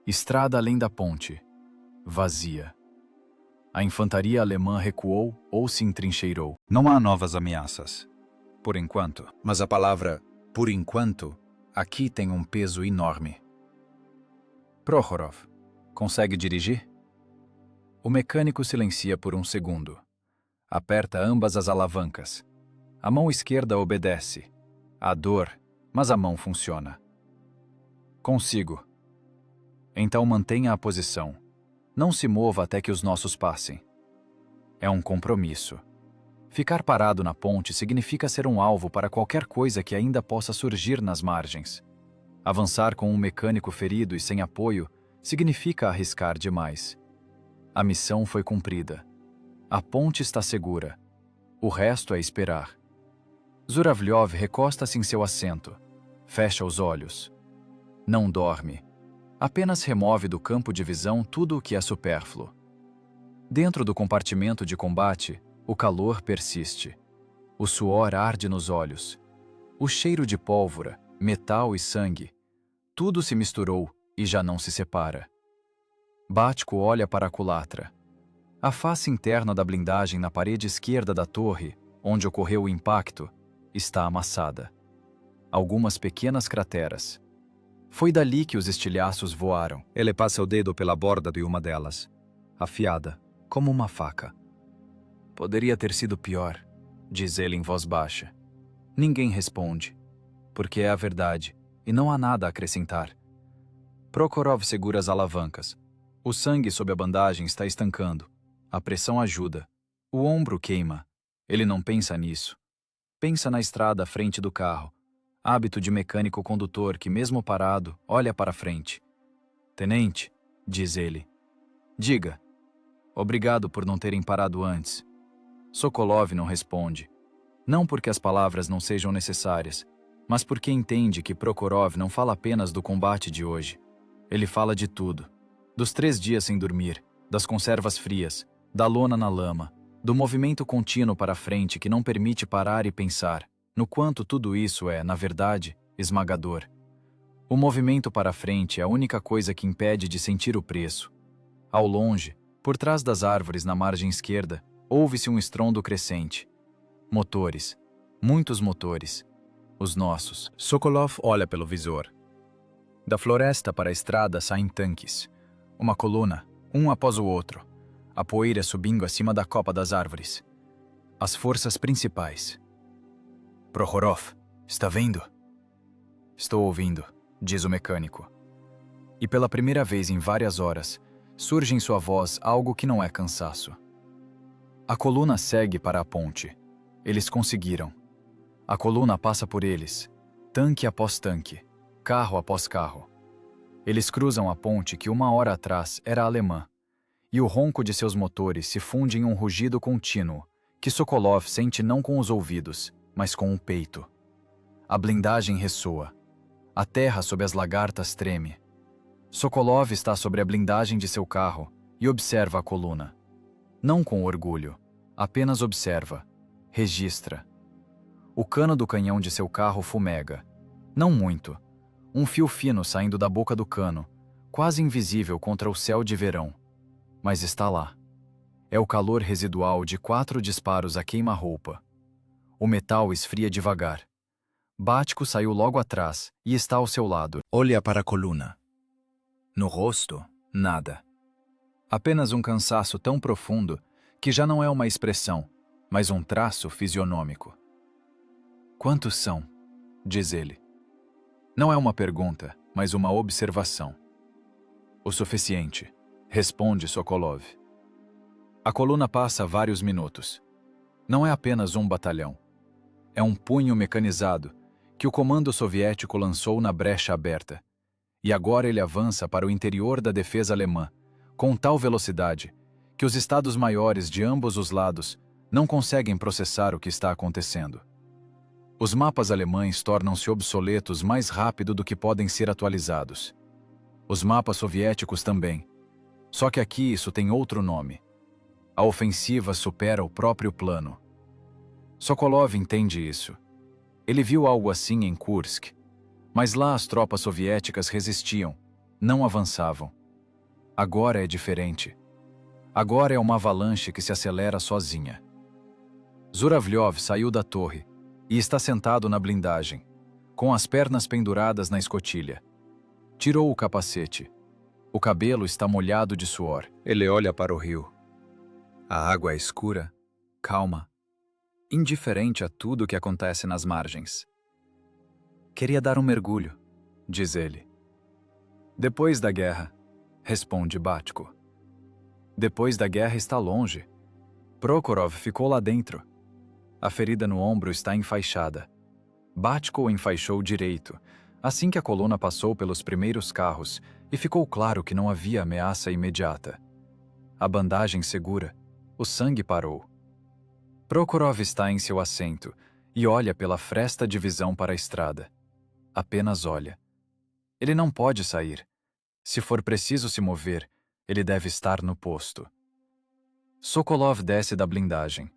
Estrada além da ponte, vazia. A infantaria alemã recuou ou se entrincheirou. Não há novas ameaças. Por enquanto. Mas a palavra por enquanto aqui tem um peso enorme. Prokhorov, consegue dirigir? O mecânico silencia por um segundo. Aperta ambas as alavancas. A mão esquerda obedece. Há dor, mas a mão funciona. Consigo. Então mantenha a posição. Não se mova até que os nossos passem. É um compromisso. Ficar parado na ponte significa ser um alvo para qualquer coisa que ainda possa surgir nas margens. Avançar com um mecânico ferido e sem apoio significa arriscar demais. A missão foi cumprida. A ponte está segura. O resto é esperar. Zuravlyov recosta-se em seu assento. Fecha os olhos. Não dorme. Apenas remove do campo de visão tudo o que é supérfluo. Dentro do compartimento de combate, o calor persiste. O suor arde nos olhos. O cheiro de pólvora, metal e sangue. Tudo se misturou e já não se separa. Bátiko olha para a culatra. A face interna da blindagem na parede esquerda da torre, onde ocorreu o impacto, está amassada. Algumas pequenas crateras. Foi dali que os estilhaços voaram. Ele passa o dedo pela borda de uma delas, afiada, como uma faca. Poderia ter sido pior, diz ele em voz baixa. Ninguém responde, porque é a verdade, e não há nada a acrescentar. Prokhorov segura as alavancas. O sangue sob a bandagem está estancando. A pressão ajuda. O ombro queima. Ele não pensa nisso. Pensa na estrada à frente do carro. Hábito de mecânico condutor que, mesmo parado, olha para frente. Tenente, diz ele. Diga. Obrigado por não terem parado antes. Sokolov não responde. Não porque as palavras não sejam necessárias, mas porque entende que Prokhorov não fala apenas do combate de hoje. Ele fala de tudo. Dos 3 dias sem dormir, das conservas frias, da lona na lama, do movimento contínuo para frente que não permite parar e pensar, no quanto tudo isso é, na verdade, esmagador. O movimento para frente é a única coisa que impede de sentir o preço. Ao longe, por trás das árvores na margem esquerda, ouve-se um estrondo crescente. Motores. Muitos motores. Os nossos. Sokolov olha pelo visor. Da floresta para a estrada saem tanques. Uma coluna, um após o outro. A poeira subindo acima da copa das árvores. As forças principais. Prokhorov, está vendo? Estou ouvindo, diz o mecânico. E pela primeira vez em várias horas, surge em sua voz algo que não é cansaço. A coluna segue para a ponte. Eles conseguiram. A coluna passa por eles, tanque após tanque, carro após carro. Eles cruzam a ponte que 1 hora atrás era alemã, e o ronco de seus motores se funde em um rugido contínuo, que Sokolov sente não com os ouvidos, mas com o peito. A blindagem ressoa. A terra sob as lagartas treme. Sokolov está sobre a blindagem de seu carro e observa a coluna. Não com orgulho, apenas observa, registra. O cano do canhão de seu carro fumega. Não muito. Um fio fino saindo da boca do cano, quase invisível contra o céu de verão. Mas está lá. É o calor residual de 4 disparos a queima-roupa. O metal esfria devagar. Bátiko saiu logo atrás e está ao seu lado. Olha para a coluna. No rosto, nada. Apenas um cansaço tão profundo que já não é uma expressão, mas um traço fisionômico. Quantos são? Diz ele. Não é uma pergunta, mas uma observação. O suficiente, responde Sokolov. A coluna passa vários minutos. Não é apenas um batalhão. É um punho mecanizado que o comando soviético lançou na brecha aberta. E agora ele avança para o interior da defesa alemã, com tal velocidade que os estados maiores de ambos os lados não conseguem processar o que está acontecendo. Os mapas alemães tornam-se obsoletos mais rápido do que podem ser atualizados. Os mapas soviéticos também. Só que aqui isso tem outro nome. A ofensiva supera o próprio plano. Sokolov entende isso. Ele viu algo assim em Kursk, mas lá as tropas soviéticas resistiam, não avançavam. Agora é diferente. Agora é uma avalanche que se acelera sozinha. Zuravlyov saiu da torre e está sentado na blindagem, com as pernas penduradas na escotilha. Tirou o capacete. O cabelo está molhado de suor. Ele olha para o rio. A água é escura, calma, indiferente a tudo o que acontece nas margens. Queria dar um mergulho, diz ele. Depois da guerra, responde Bátiko. Depois da guerra está longe. Prokhorov ficou lá dentro. A ferida no ombro está enfaixada. Bátiko o enfaixou direito, assim que a coluna passou pelos primeiros carros e ficou claro que não havia ameaça imediata. A bandagem segura, o sangue parou. Prokhorov está em seu assento e olha pela fresta de visão para a estrada. Apenas olha. Ele não pode sair. Se for preciso se mover, ele deve estar no posto. Sokolov desce da blindagem.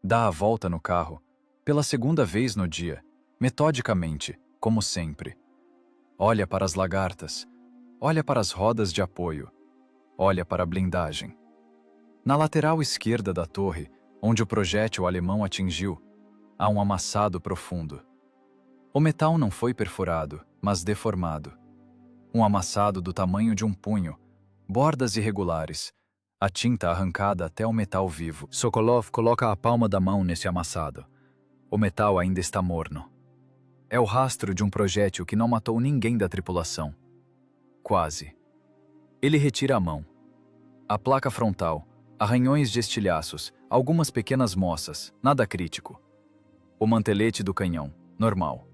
Dá a volta no carro, pela segunda vez no dia, metodicamente, como sempre. Olha para as lagartas. Olha para as rodas de apoio. Olha para a blindagem. Na lateral esquerda da torre, onde o projétil alemão atingiu, há um amassado profundo. O metal não foi perfurado, mas deformado. Um amassado do tamanho de um punho, bordas irregulares, a tinta arrancada até o metal vivo. Sokolov coloca a palma da mão nesse amassado. O metal ainda está morno. É o rastro de um projétil que não matou ninguém da tripulação. Quase. Ele retira a mão. A placa frontal, arranhões de estilhaços, algumas pequenas moças, nada crítico. O mantelete do canhão, normal.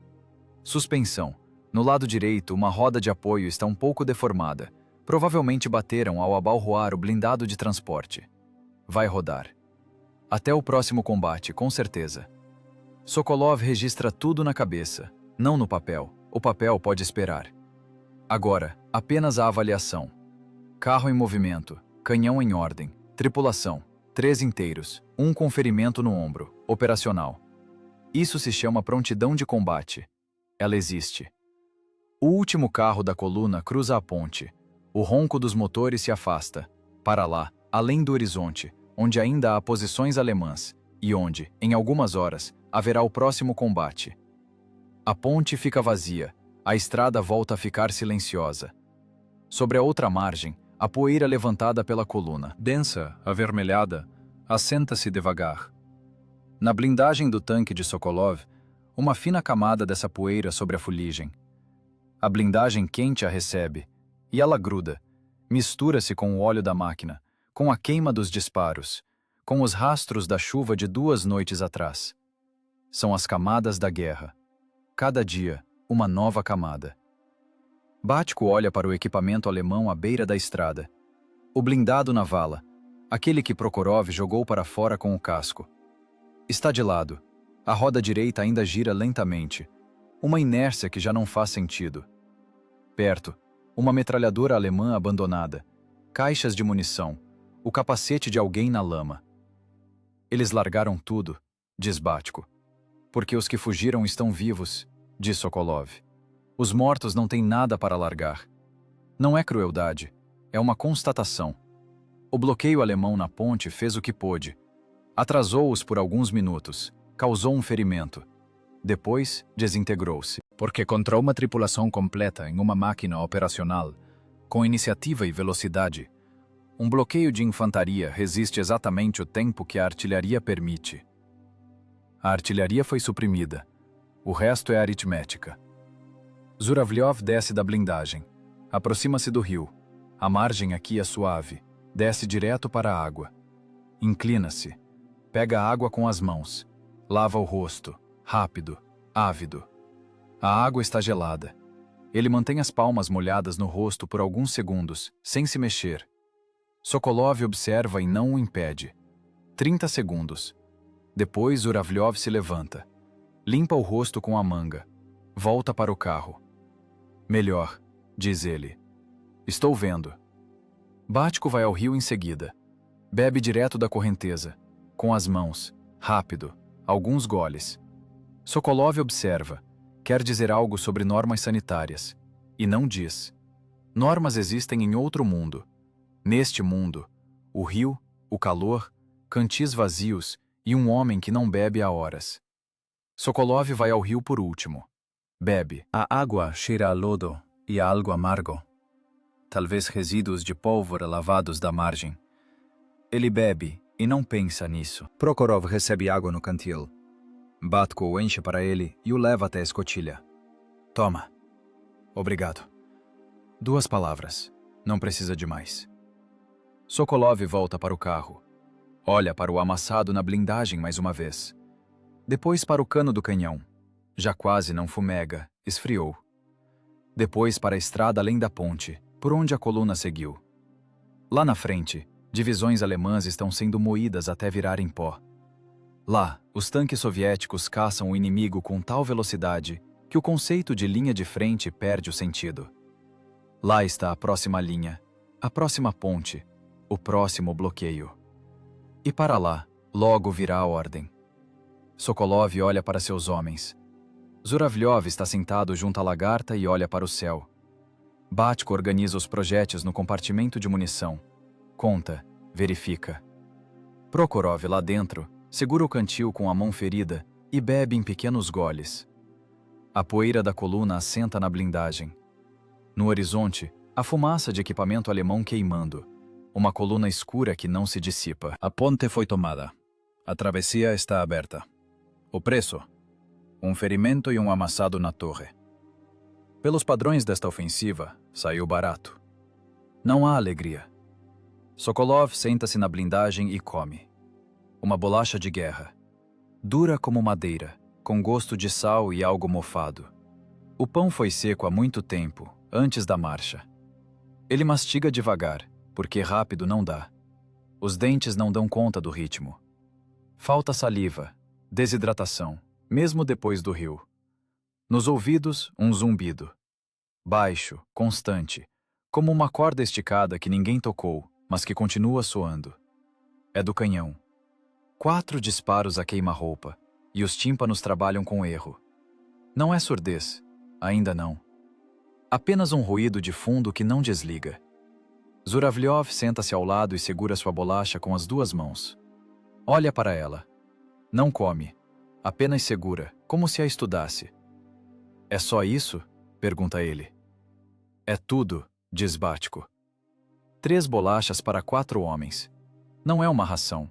Suspensão. No lado direito, uma roda de apoio está um pouco deformada. Provavelmente bateram ao abalroar o blindado de transporte. Vai rodar. Até o próximo combate, com certeza. Sokolov registra tudo na cabeça, não no papel. O papel pode esperar. Agora, apenas a avaliação. Carro em movimento, canhão em ordem, tripulação, 3 inteiros, 1 com ferimento no ombro, operacional. Isso se chama prontidão de combate. Ela existe. O último carro da coluna cruza a ponte. O ronco dos motores se afasta. Para lá, além do horizonte, onde ainda há posições alemãs, e onde, em algumas horas, haverá o próximo combate. A ponte fica vazia, a estrada volta a ficar silenciosa. Sobre a outra margem, a poeira levantada pela coluna, densa, avermelhada, assenta-se devagar. Na blindagem do tanque de Sokolov, uma fina camada dessa poeira sobre a fuligem. A blindagem quente a recebe, e ela gruda, mistura-se com o óleo da máquina, com a queima dos disparos, com os rastros da chuva de 2 noites atrás. São as camadas da guerra. Cada dia, uma nova camada. Bátiko olha para o equipamento alemão à beira da estrada. O blindado na vala, aquele que Prokhorov jogou para fora com o casco. Está de lado. A roda direita ainda gira lentamente. Uma inércia que já não faz sentido. Perto, uma metralhadora alemã abandonada. Caixas de munição. O capacete de alguém na lama. Eles largaram tudo, diz Bátiko. Porque os que fugiram estão vivos, diz Sokolov. Os mortos não têm nada para largar. Não é crueldade, é uma constatação. O bloqueio alemão na ponte fez o que pôde. Atrasou-os por alguns minutos, causou um ferimento. Depois, desintegrou-se. Porque contra uma tripulação completa em uma máquina operacional, com iniciativa e velocidade, um bloqueio de infantaria resiste exatamente o tempo que a artilharia permite. A artilharia foi suprimida. O resto é aritmética. Zuravlyov desce da blindagem. Aproxima-se do rio. A margem aqui é suave. Desce direto para a água. Inclina-se. Pega a água com as mãos. Lava o rosto. Rápido. Ávido. A água está gelada. Ele mantém as palmas molhadas no rosto por alguns segundos, sem se mexer. Sokolov observa e não o impede. 30 segundos. Depois, Zuravlyov se levanta. Limpa o rosto com a manga. Volta para o carro. Melhor, diz ele. Estou vendo. Batko vai ao rio em seguida. Bebe direto da correnteza. Com as mãos. Rápido. Alguns goles. Sokolov observa. Quer dizer algo sobre normas sanitárias. E não diz. Normas existem em outro mundo. Neste mundo, o rio, o calor, cantis vazios e um homem que não bebe há horas. Sokolov vai ao rio por último. Bebe. A água cheira a lodo e a algo amargo. Talvez resíduos de pólvora lavados da margem. Ele bebe e não pensa nisso. Prokhorov recebe água no cantil. Batko o enche para ele e o leva até a escotilha. Toma. Obrigado. 2 palavras. Não precisa de mais. Sokolov volta para o carro. Olha para o amassado na blindagem mais uma vez. Depois para o cano do canhão. Já quase não fumega, esfriou. Depois para a estrada além da ponte, por onde a coluna seguiu. Lá na frente, divisões alemãs estão sendo moídas até virarem pó. Lá, os tanques soviéticos caçam o inimigo com tal velocidade que o conceito de linha de frente perde o sentido. Lá está a próxima linha, a próxima ponte, o próximo bloqueio. E para lá, logo virá a ordem. Sokolov olha para seus homens. Zuravlyov está sentado junto à lagarta e olha para o céu. Batko organiza os projéteis no compartimento de munição. Conta, verifica. Prokhorov, lá dentro, segura o cantil com a mão ferida e bebe em pequenos goles. A poeira da coluna assenta na blindagem. No horizonte, a fumaça de equipamento alemão queimando. Uma coluna escura que não se dissipa. A ponte foi tomada. A travessia está aberta. O preço? Um ferimento e um amassado na torre. Pelos padrões desta ofensiva, saiu barato. Não há alegria. Sokolov senta-se na blindagem e come. Uma bolacha de guerra. Dura como madeira, com gosto de sal e algo mofado. O pão foi seco há muito tempo, antes da marcha. Ele mastiga devagar, porque rápido não dá. Os dentes não dão conta do ritmo. Falta saliva, desidratação, mesmo depois do rio. Nos ouvidos, um zumbido. Baixo, constante, como uma corda esticada que ninguém tocou, mas que continua soando. É do canhão. 4 disparos a queima-roupa, e os tímpanos trabalham com erro. Não é surdez, ainda não. Apenas um ruído de fundo que não desliga. Zuravlyov senta-se ao lado e segura sua bolacha com as 2 mãos. Olha para ela. Não come, apenas segura, como se a estudasse. É só isso? Pergunta ele. É tudo, diz Batko. 3 bolachas para 4 homens. Não é uma ração.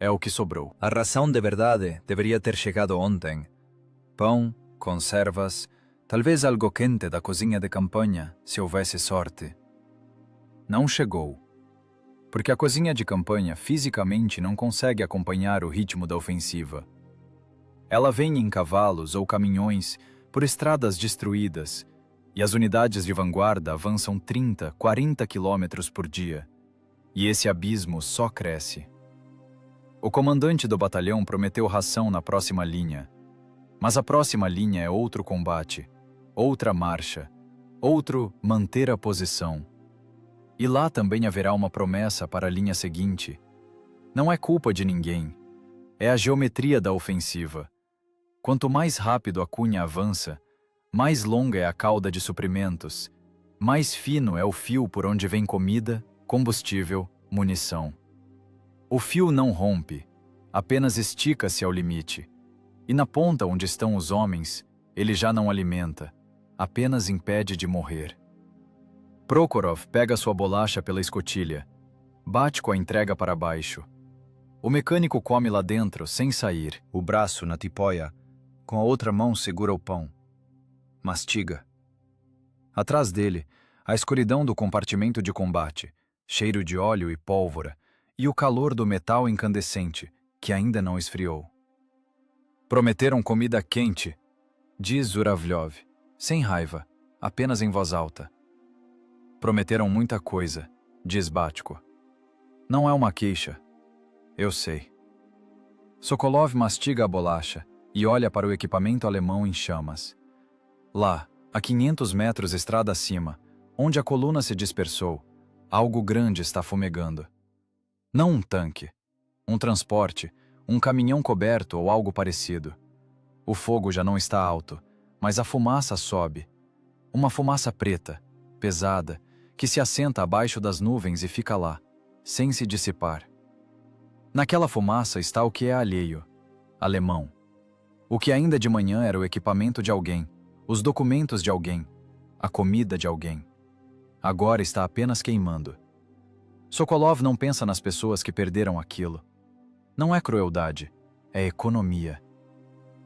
É o que sobrou. A ração de verdade deveria ter chegado ontem. Pão, conservas, talvez algo quente da cozinha de campanha, se houvesse sorte. Não chegou. Porque a cozinha de campanha fisicamente não consegue acompanhar o ritmo da ofensiva. Ela vem em cavalos ou caminhões por estradas destruídas, e as unidades de vanguarda avançam 30, 40 quilômetros por dia. E esse abismo só cresce. O comandante do batalhão prometeu ração na próxima linha. Mas a próxima linha é outro combate, outra marcha, outro manter a posição. E lá também haverá uma promessa para a linha seguinte. Não é culpa de ninguém. É a geometria da ofensiva. Quanto mais rápido a cunha avança, mais longa é a cauda de suprimentos, mais fino é o fio por onde vem comida, combustível, munição. O fio não rompe, apenas estica-se ao limite, e na ponta onde estão os homens, ele já não alimenta, apenas impede de morrer. Prokhorov pega sua bolacha pela escotilha. Batko a entrega para baixo. O mecânico come lá dentro, sem sair. O braço na tipóia, com a outra mão segura o pão. Mastiga. Atrás dele, a escuridão do compartimento de combate, cheiro de óleo e pólvora, e o calor do metal incandescente, que ainda não esfriou. Prometeram comida quente, diz Zuravlyov, sem raiva, apenas em voz alta. Prometeram muita coisa, diz Batko. Não é uma queixa. Eu sei. Sokolov mastiga a bolacha e olha para o equipamento alemão em chamas. Lá, a 500 metros estrada acima, onde a coluna se dispersou, algo grande está fumegando. Não um tanque, um transporte, um caminhão coberto ou algo parecido. O fogo já não está alto, mas a fumaça sobe. Uma fumaça preta, pesada, que se assenta abaixo das nuvens e fica lá, sem se dissipar. Naquela fumaça está o que é alheio, alemão. O que ainda de manhã era o equipamento de alguém, os documentos de alguém, a comida de alguém. Agora está apenas queimando. Sokolov não pensa nas pessoas que perderam aquilo. Não é crueldade, é economia.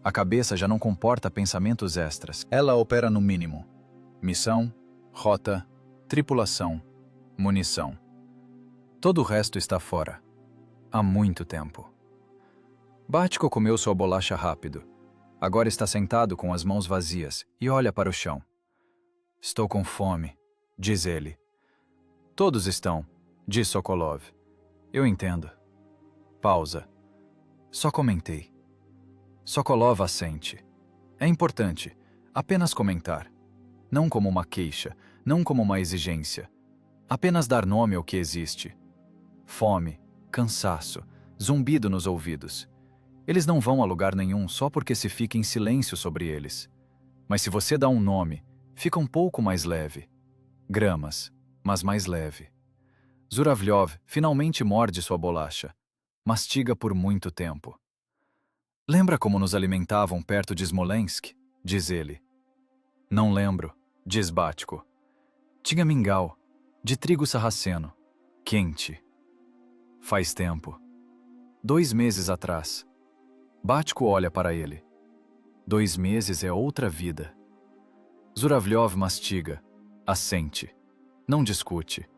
A cabeça já não comporta pensamentos extras. Ela opera no mínimo. Missão, rota, tripulação, munição. Todo o resto está fora. Há muito tempo. Batko comeu sua bolacha rápido. Agora está sentado com as mãos vazias e olha para o chão. Estou com fome, diz ele. Todos estão, diz Sokolov. Eu entendo. Pausa. Só comentei. Sokolov assente. É importante, apenas comentar. Não como uma queixa, não como uma exigência. Apenas dar nome ao que existe. Fome, cansaço, zumbido nos ouvidos. Eles não vão a lugar nenhum só porque se fica em silêncio sobre eles. Mas se você dá um nome, fica um pouco mais leve. Gramas, mas mais leve. Zuravlyov finalmente morde sua bolacha. Mastiga por muito tempo. Lembra como nos alimentavam perto de Smolensk? Diz ele. Não lembro, diz Batko. Tinha mingau, de trigo sarraceno, quente. Faz tempo. 2 meses atrás. Batko olha para ele. 2 meses é outra vida. Zuravlyov mastiga, assente. Não discute.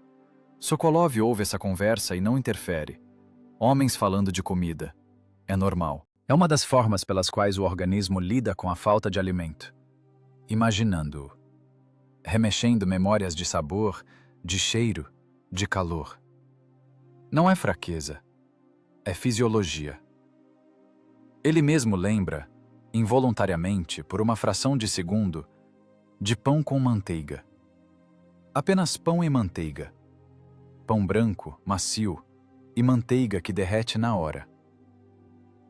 Sokolov ouve essa conversa e não interfere. Homens falando de comida. É normal. É uma das formas pelas quais o organismo lida com a falta de alimento. Imaginando-o. Remexendo memórias de sabor, de cheiro, de calor. Não é fraqueza. É fisiologia. Ele mesmo lembra, involuntariamente, por uma fração de segundo, de pão com manteiga. Apenas pão e manteiga. Pão branco, macio, e manteiga que derrete na hora.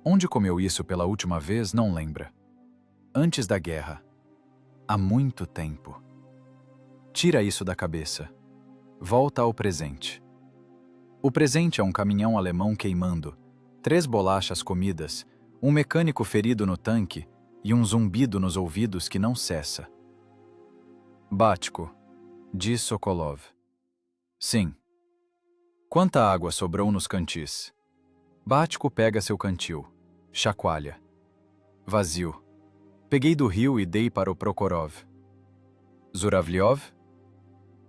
Onde comeu isso pela última vez, não lembra. Antes da guerra. Há muito tempo. Tira isso da cabeça. Volta ao presente. O presente é um caminhão alemão queimando, 3 bolachas comidas, um mecânico ferido no tanque e um zumbido nos ouvidos que não cessa. Batko, diz Sokolov. Sim. Quanta água sobrou nos cantis? Batko pega seu cantil, chacoalha. Vazio. Peguei do rio e dei para o Prokhorov. Zuravlyov?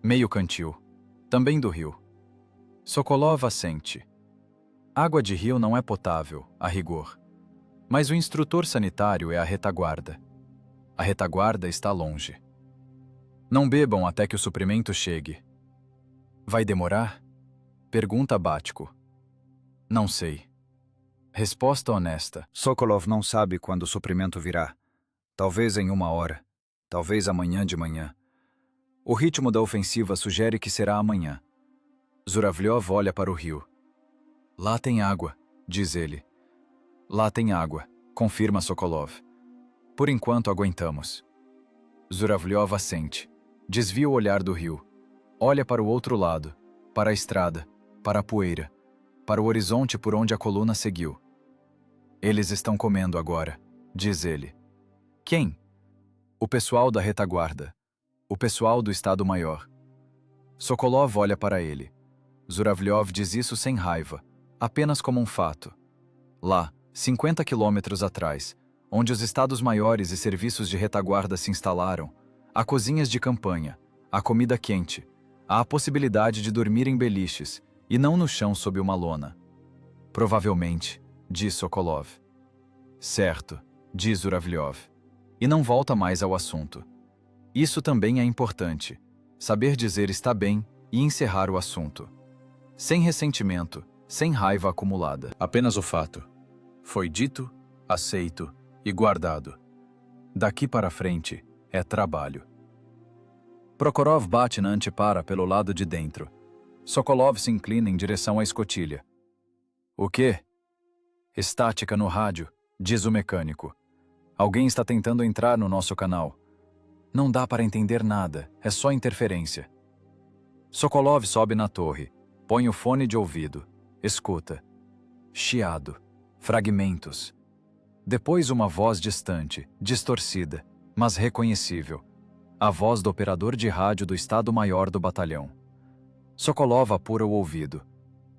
Meio cantil, também do rio. Sokolov assente. Água de rio não é potável, a rigor. Mas o instrutor sanitário é a retaguarda. A retaguarda está longe. Não bebam até que o suprimento chegue. Vai demorar? Pergunta Batko. Não sei. Resposta honesta. Sokolov não sabe quando o suprimento virá. Talvez em 1 hora. Talvez amanhã de manhã. O ritmo da ofensiva sugere que será amanhã. Zuravlyov olha para o rio. Lá tem água, diz ele. Lá tem água, confirma Sokolov. Por enquanto aguentamos. Zuravlyov assente. Desvia o olhar do rio. Olha para o outro lado, para a estrada, para a poeira, para o horizonte por onde a coluna seguiu. Eles estão comendo agora, diz ele. Quem? O pessoal da retaguarda. O pessoal do Estado-Maior. Sokolov olha para ele. Zuravlyov diz isso sem raiva, apenas como um fato. Lá, 50 quilômetros atrás, onde os Estados-Maiores e serviços de retaguarda se instalaram, há cozinhas de campanha, há comida quente, há a possibilidade de dormir em beliches e não no chão sob uma lona. Provavelmente, diz Sokolov. Certo, diz Zuravlyov. E não volta mais ao assunto. Isso também é importante, saber dizer está bem e encerrar o assunto. Sem ressentimento, sem raiva acumulada. Apenas o fato. Foi dito, aceito e guardado. Daqui para frente é trabalho. Prokhorov bate na antepara pelo lado de dentro. Sokolov se inclina em direção à escotilha. O quê? Estática no rádio, diz o mecânico. Alguém está tentando entrar no nosso canal. Não dá para entender nada, é só interferência. Sokolov sobe na torre, põe o fone de ouvido, escuta. Chiado, fragmentos. Depois uma voz distante, distorcida, mas reconhecível. A voz do operador de rádio do Estado-Maior do batalhão. Sokolov apura o ouvido.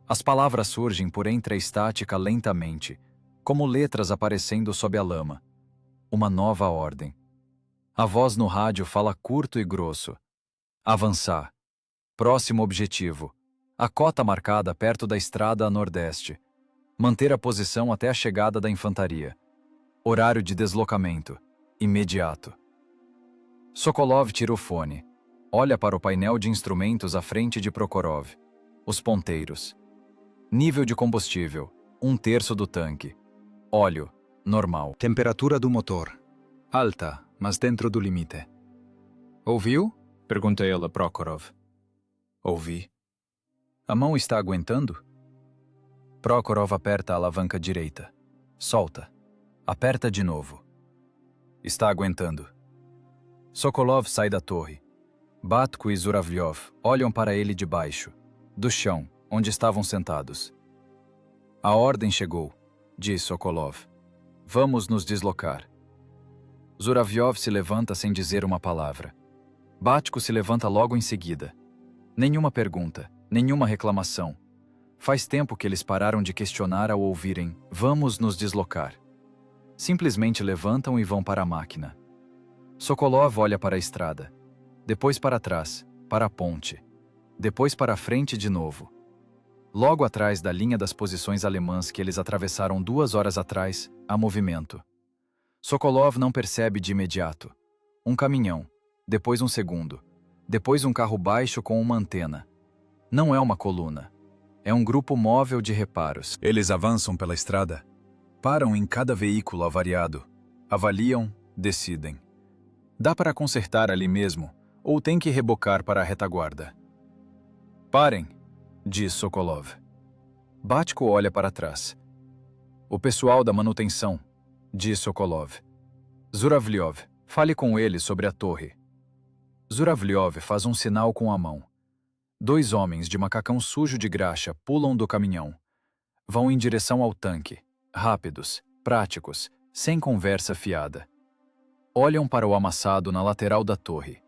As palavras surgem por entre a estática lentamente, como letras aparecendo sob a lama. Uma nova ordem. A voz no rádio fala curto e grosso. Avançar. Próximo objetivo. A cota marcada perto da estrada a nordeste. Manter a posição até a chegada da infantaria. Horário de deslocamento. Imediato. Sokolov tira o fone. Olha para o painel de instrumentos à frente de Prokhorov. Os ponteiros. Nível de combustível, 1/3 do tanque. Óleo, normal. Temperatura do motor. Alta, mas dentro do limite. Ouviu? Perguntei-lhe a Prokhorov. Ouvi. A mão está aguentando? Prokhorov aperta a alavanca direita. Solta. Aperta de novo. Está aguentando. Sokolov sai da torre. Batko e Zuravlyov olham para ele de baixo, do chão, onde estavam sentados. A ordem chegou, diz Sokolov. Vamos nos deslocar. Zuravlyov se levanta sem dizer uma palavra. Batko se levanta logo em seguida. Nenhuma pergunta, nenhuma reclamação. Faz tempo que eles pararam de questionar ao ouvirem "vamos nos deslocar". Simplesmente levantam e vão para a máquina. Sokolov olha para a estrada. Depois para trás, para a ponte. Depois para a frente de novo. Logo atrás da linha das posições alemãs que eles atravessaram 2 horas atrás, há movimento. Sokolov não percebe de imediato. Um caminhão, depois um segundo, depois um carro baixo com uma antena. Não é uma coluna. É um grupo móvel de reparos. Eles avançam pela estrada. Param em cada veículo avariado. Avaliam, decidem. Dá para consertar ali mesmo, ou tem que rebocar para a retaguarda? Parem, diz Sokolov. Batko olha para trás. O pessoal da manutenção, diz Sokolov. Zuravlyov, fale com ele sobre a torre. Zuravlyov faz um sinal com a mão. 2 homens de macacão sujo de graxa pulam do caminhão. Vão em direção ao tanque, rápidos, práticos, sem conversa fiada. Olham para o amassado na lateral da torre.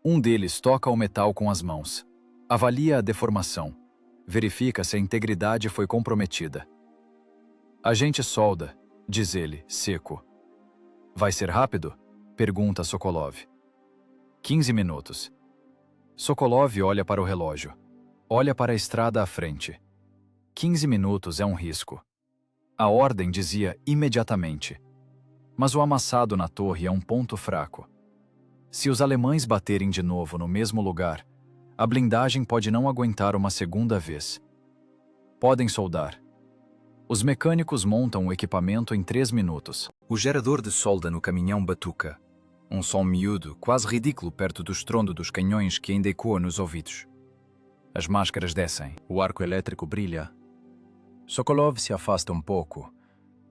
Um deles toca o metal com as mãos. Avalia a deformação. Verifica se a integridade foi comprometida. A gente solda, diz ele, seco. Vai ser rápido? Pergunta Sokolov. 15 minutos. Sokolov olha para o relógio. Olha para a estrada à frente. 15 minutos é um risco. A ordem dizia imediatamente. Mas o amassado na torre é um ponto fraco. Se os alemães baterem de novo no mesmo lugar, a blindagem pode não aguentar uma segunda vez. Podem soldar. Os mecânicos montam o equipamento em 3 minutos. O gerador de solda no caminhão batuca. Um som miúdo, quase ridículo perto do estrondo dos canhões que ainda ecoa nos ouvidos. As máscaras descem. O arco elétrico brilha. Sokolov se afasta um pouco.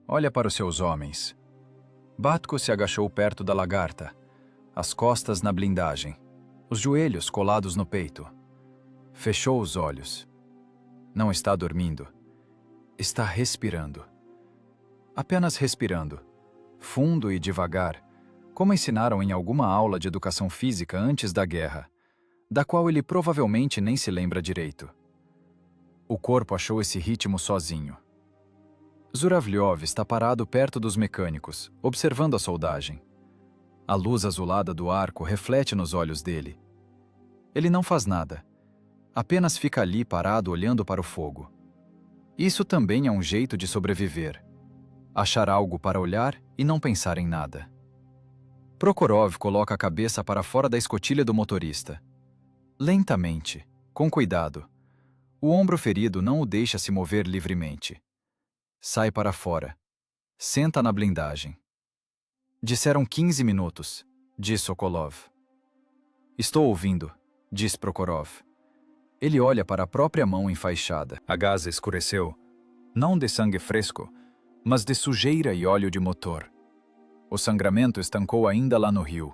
Olha para os seus homens. Batko se agachou perto da lagarta, as costas na blindagem, os joelhos colados no peito. Fechou os olhos. Não está dormindo. Está respirando. Apenas respirando, fundo e devagar, como ensinaram em alguma aula de educação física antes da guerra, da qual ele provavelmente nem se lembra direito. O corpo achou esse ritmo sozinho. Zuravlyov está parado perto dos mecânicos, observando a soldagem. A luz azulada do arco reflete nos olhos dele. Ele não faz nada, apenas fica ali parado olhando para o fogo. Isso também é um jeito de sobreviver. Achar algo para olhar e não pensar em nada. Prokhorov coloca a cabeça para fora da escotilha do motorista. Lentamente, com cuidado. O ombro ferido não o deixa se mover livremente. Sai para fora. Senta na blindagem. Disseram 15 minutos, diz Sokolov. Estou ouvindo, diz Prokhorov. Ele olha para a própria mão enfaixada. A gás escureceu, não de sangue fresco, mas de sujeira e óleo de motor. O sangramento estancou ainda lá no rio.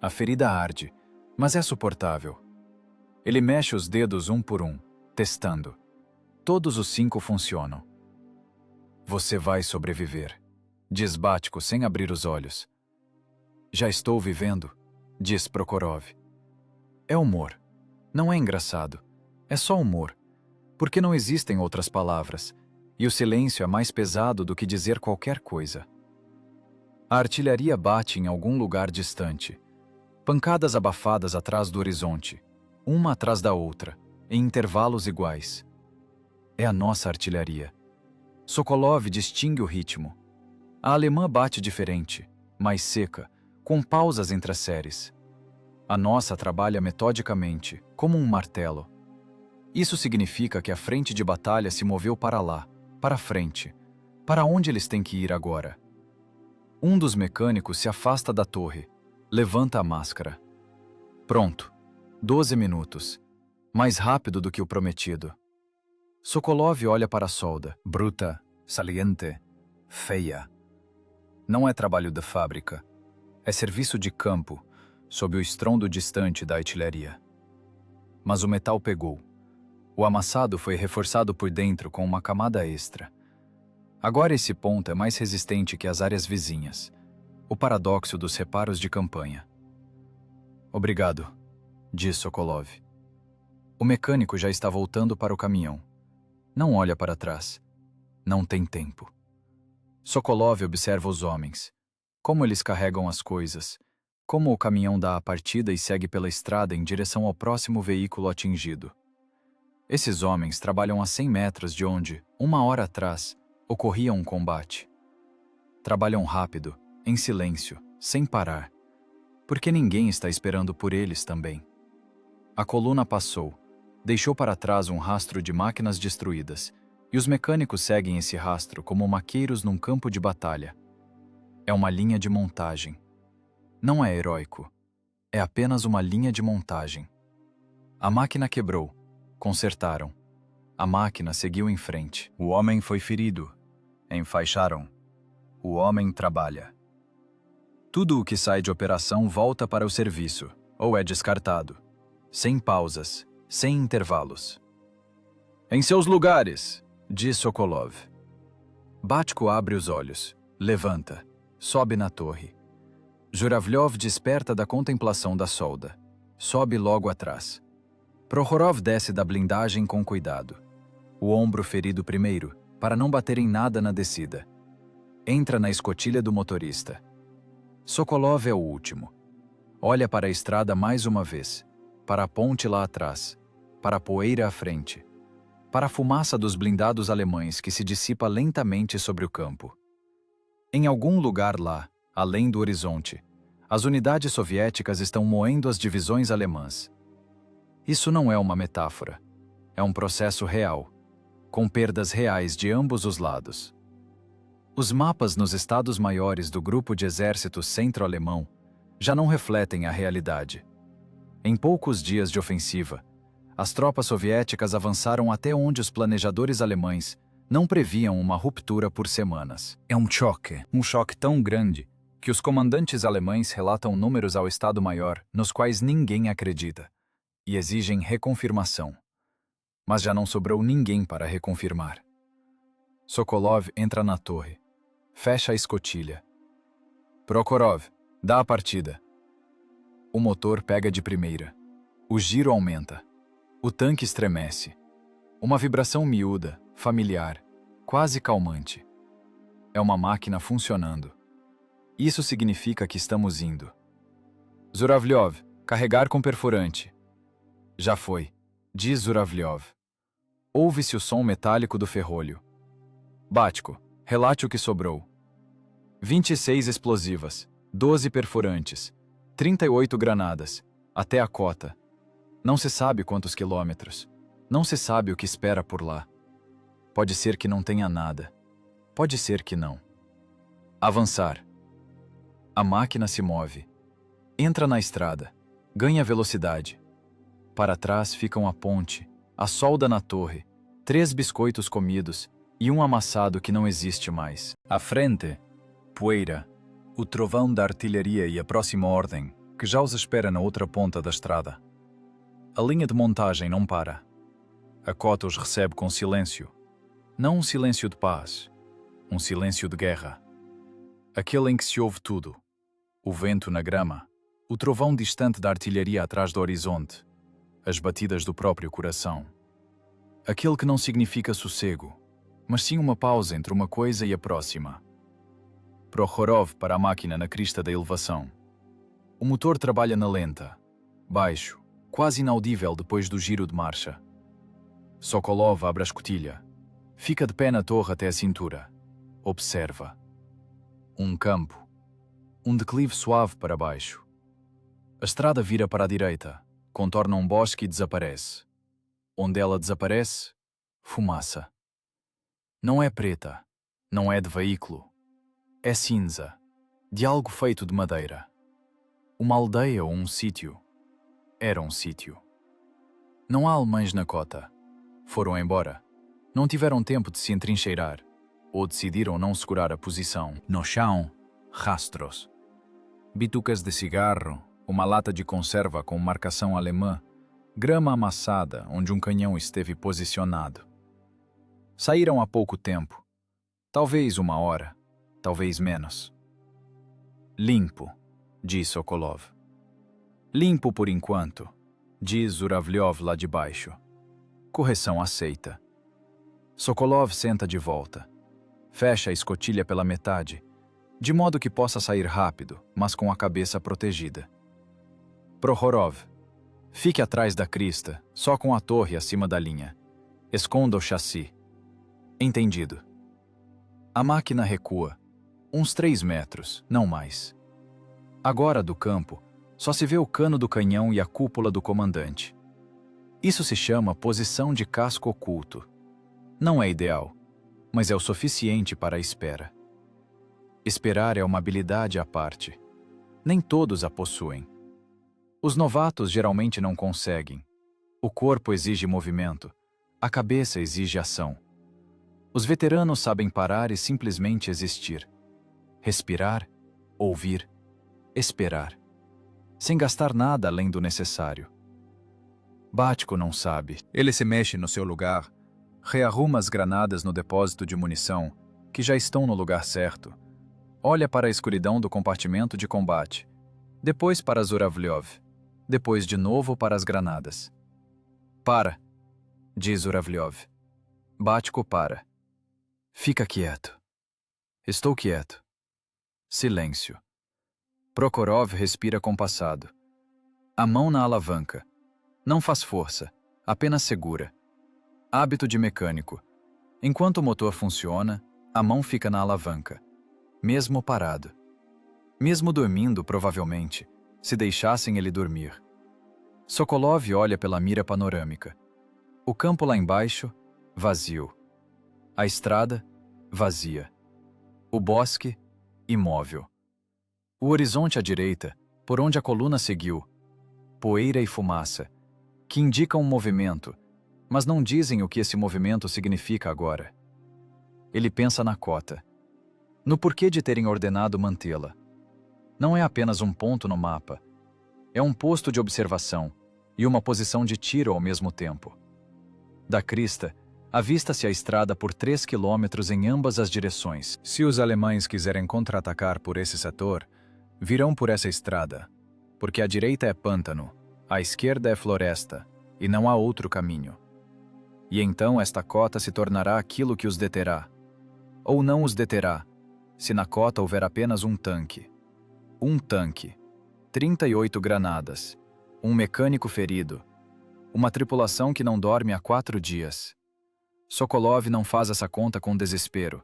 A ferida arde, mas é suportável. Ele mexe os dedos um por um, testando. Todos os 5 funcionam. Você vai sobreviver, diz Batko sem abrir os olhos. Já estou vivendo, diz Prokhorov. É humor. Não é engraçado. É só humor. Porque não existem outras palavras. E o silêncio é mais pesado do que dizer qualquer coisa. A artilharia bate em algum lugar distante. Pancadas abafadas atrás do horizonte, uma atrás da outra, em intervalos iguais. É a nossa artilharia. Sokolov distingue o ritmo. A alemã bate diferente, mais seca, com pausas entre as séries. A nossa trabalha metodicamente, como um martelo. Isso significa que a frente de batalha se moveu para lá, para frente, para onde eles têm que ir agora. Um dos mecânicos se afasta da torre, levanta a máscara. Pronto. 12 minutos. Mais rápido do que o prometido. Sokolov olha para a solda. Bruta, saliente, feia. Não é trabalho da fábrica. É serviço de campo, sob o estrondo distante da artilharia. Mas o metal pegou. O amassado foi reforçado por dentro com uma camada extra. Agora esse ponto é mais resistente que as áreas vizinhas. O paradoxo dos reparos de campanha. Obrigado, diz Sokolov. O mecânico já está voltando para o caminhão. Não olha para trás. Não tem tempo. Sokolov observa os homens. Como eles carregam as coisas. Como o caminhão dá a partida e segue pela estrada em direção ao próximo veículo atingido. Esses homens trabalham a 100 metros de onde, 1 hora atrás, ocorria um combate. Trabalham rápido, em silêncio, sem parar, porque ninguém está esperando por eles também. A coluna passou, deixou para trás um rastro de máquinas destruídas, e os mecânicos seguem esse rastro como maqueiros num campo de batalha. É uma linha de montagem. Não é heróico. É apenas uma linha de montagem. A máquina quebrou. Consertaram. A máquina seguiu em frente. O homem foi ferido. Enfaixaram. O homem trabalha. Tudo o que sai de operação volta para o serviço, ou é descartado. Sem pausas, sem intervalos. Em seus lugares, diz Sokolov. Batko abre os olhos, levanta, sobe na torre. Zuravlyov desperta da contemplação da solda. Sobe logo atrás. Prokhorov desce da blindagem com cuidado. O ombro ferido primeiro, para não bater em nada na descida. Entra na escotilha do motorista. Sokolov é o último. Olha para a estrada mais uma vez, para a ponte lá atrás, para a poeira à frente, para a fumaça dos blindados alemães que se dissipa lentamente sobre o campo. Em algum lugar lá, além do horizonte, as unidades soviéticas estão moendo as divisões alemãs. Isso não é uma metáfora. É um processo real, com perdas reais de ambos os lados. Os mapas nos estados maiores do Grupo de Exército Centro-Alemão já não refletem a realidade. Em poucos dias de ofensiva, as tropas soviéticas avançaram até onde os planejadores alemães não previam uma ruptura por semanas. É um choque tão grande que os comandantes alemães relatam números ao Estado-Maior nos quais ninguém acredita e exigem reconfirmação. Mas já não sobrou ninguém para reconfirmar. Sokolov entra na torre. Fecha a escotilha. Prokhorov, dá a partida. O motor pega de primeira. O giro aumenta. O tanque estremece. Uma vibração miúda, familiar, quase calmante. É uma máquina funcionando. Isso significa que estamos indo. Zuravlyov, carregar com perfurante. Já foi, diz Zuravlyov. Ouve-se o som metálico do ferrolho. Batko, relate o que sobrou. 26 explosivas, 12 perfurantes, 38 granadas, até a cota. Não se sabe quantos quilômetros. Não se sabe o que espera por lá. Pode ser que não tenha nada. Pode ser que não. Avançar. A máquina se move. Entra na estrada. Ganha velocidade. Para trás ficam a ponte, a solda na torre, 3 biscoitos comidos e um amassado que não existe mais. À frente, poeira, o trovão da artilharia e a próxima ordem, que já os espera na outra ponta da estrada. A linha de montagem não para. A cota os recebe com silêncio. Não um silêncio de paz, um silêncio de guerra. Aquele em que se ouve tudo. O vento na grama, o trovão distante da artilharia atrás do horizonte, as batidas do próprio coração. Aquele que não significa sossego, mas sim uma pausa entre uma coisa e a próxima. Prokhorov para a máquina na crista da elevação. O motor trabalha na lenta, baixo, quase inaudível depois do giro de marcha. Sokolov abre a escotilha. Fica de pé na torre até a cintura. Observa. Um campo. Um declive suave para baixo. A estrada vira para a direita, contorna um bosque e desaparece. Onde ela desaparece, fumaça. Não é preta, não é de veículo. É cinza, de algo feito de madeira. Uma aldeia ou um sítio. Era um sítio. Não há alemães na cota. Foram embora. Não tiveram tempo de se entrincheirar, ou decidiram não segurar a posição. No chão, rastros. Bitucas de cigarro, uma lata de conserva com marcação alemã, grama amassada onde um canhão esteve posicionado. Saíram há pouco tempo. Talvez 1 hora, talvez menos. Limpo, diz Sokolov. Limpo por enquanto, diz Zuravlyov lá de baixo. Correção aceita. Sokolov senta de volta. Fecha a escotilha pela metade, de modo que possa sair rápido, mas com a cabeça protegida. Prokhorov, fique atrás da crista, só com a torre acima da linha. Esconda o chassi. Entendido. A máquina recua. Uns 3 metros, não mais. Agora do campo, só se vê o cano do canhão e a cúpula do comandante. Isso se chama posição de casco oculto. Não é ideal, mas é o suficiente para a espera. Esperar é uma habilidade à parte. Nem todos a possuem. Os novatos geralmente não conseguem. O corpo exige movimento. A cabeça exige ação. Os veteranos sabem parar e simplesmente existir. Respirar, ouvir, esperar. Sem gastar nada além do necessário. Batko não sabe. Ele se mexe no seu lugar, rearruma as granadas no depósito de munição, que já estão no lugar certo. Olha para a escuridão do compartimento de combate. Depois para Zuravlyov. Depois de novo para as granadas. Para, diz Zuravlyov. Batko para. Fica quieto. Estou quieto. Silêncio. Prokhorov respira compassado. A mão na alavanca. Não faz força, apenas segura. Hábito de mecânico. Enquanto o motor funciona, a mão fica na alavanca. Mesmo parado. Mesmo dormindo, provavelmente, se deixassem ele dormir. Sokolov olha pela mira panorâmica. O campo lá embaixo, vazio. A estrada, vazia. O bosque, imóvel. O horizonte à direita, por onde a coluna seguiu. Poeira e fumaça, que indicam um movimento, mas não dizem o que esse movimento significa agora. Ele pensa na cota. No porquê de terem ordenado mantê-la. não é apenas um ponto no mapa. É um posto de observação e uma posição de tiro ao mesmo tempo. Da crista, avista-se a estrada por 3 quilômetros em ambas as direções. Se os alemães quiserem contra-atacar por esse setor, virão por essa estrada, porque à direita é pântano, à esquerda é floresta, e não há outro caminho. E então esta cota se tornará aquilo que os deterá. Ou não os deterá, se na cota houver apenas um tanque. 38 granadas, um mecânico ferido, uma tripulação que não dorme há 4 dias. Sokolov não faz essa conta com desespero.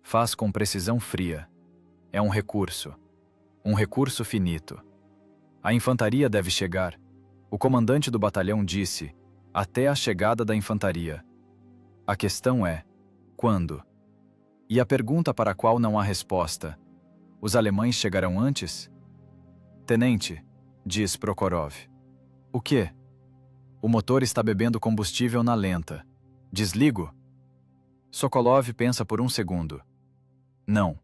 Faz com precisão fria. É um recurso finito. A infantaria deve chegar. O comandante do batalhão disse, até a chegada da infantaria. A questão é, quando? E a pergunta para a qual não há resposta, os alemães chegarão antes? Tenente, diz Prokhorov. O quê? O motor está bebendo combustível na lenta. Desligo? Sokolov pensa por um segundo. Não.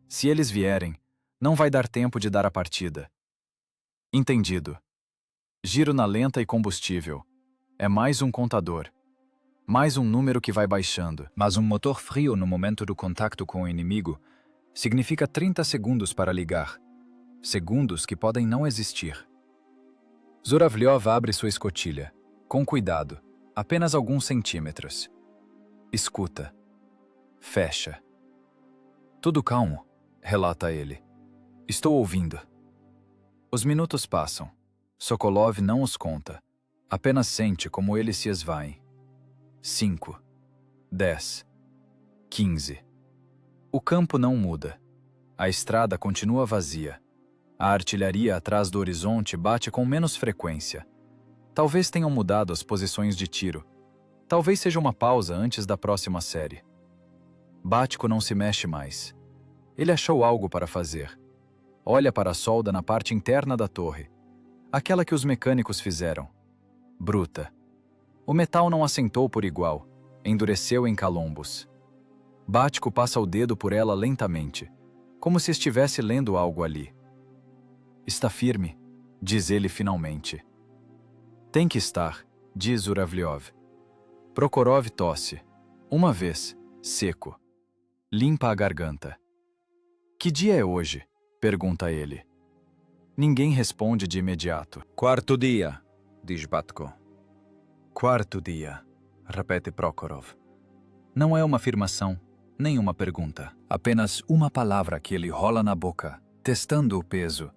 Se eles vierem, não vai dar tempo de dar a partida. Entendido. Giro na lenta e combustível. É mais um contador. Mais um número que vai baixando. Mas um motor frio no momento do contato com o inimigo significa 30 segundos para ligar. Segundos que podem não existir. Zuravlyov abre sua escotilha. Com cuidado. Apenas alguns centímetros. Escuta. Fecha. Tudo calmo, relata ele. Estou ouvindo. Os minutos passam. Sokolov não os conta. Apenas sente como eles se esvaem. 5, 10, 15. O campo não muda. A estrada continua vazia. A artilharia atrás do horizonte bate com menos frequência. Talvez tenham mudado as posições de tiro. Talvez seja uma pausa antes da próxima série. Bátiko não se mexe mais. Ele achou algo para fazer. Olha para a solda na parte interna da torre. Aquela que os mecânicos fizeram. Bruta. O metal não assentou por igual. Endureceu em calombos. Bátiko passa o dedo por ela lentamente, como se estivesse lendo algo ali. Está firme, diz ele finalmente. Tem que estar, diz Zuravlyov. Prokhorov tosse. Uma vez, seco. Limpa a garganta. Que dia é hoje? Pergunta ele. Ninguém responde de imediato. 4º dia, diz Bátiko. 4º dia, repete Prokhorov. Não é uma afirmação, nem uma pergunta. Apenas uma palavra que ele rola na boca, testando o peso.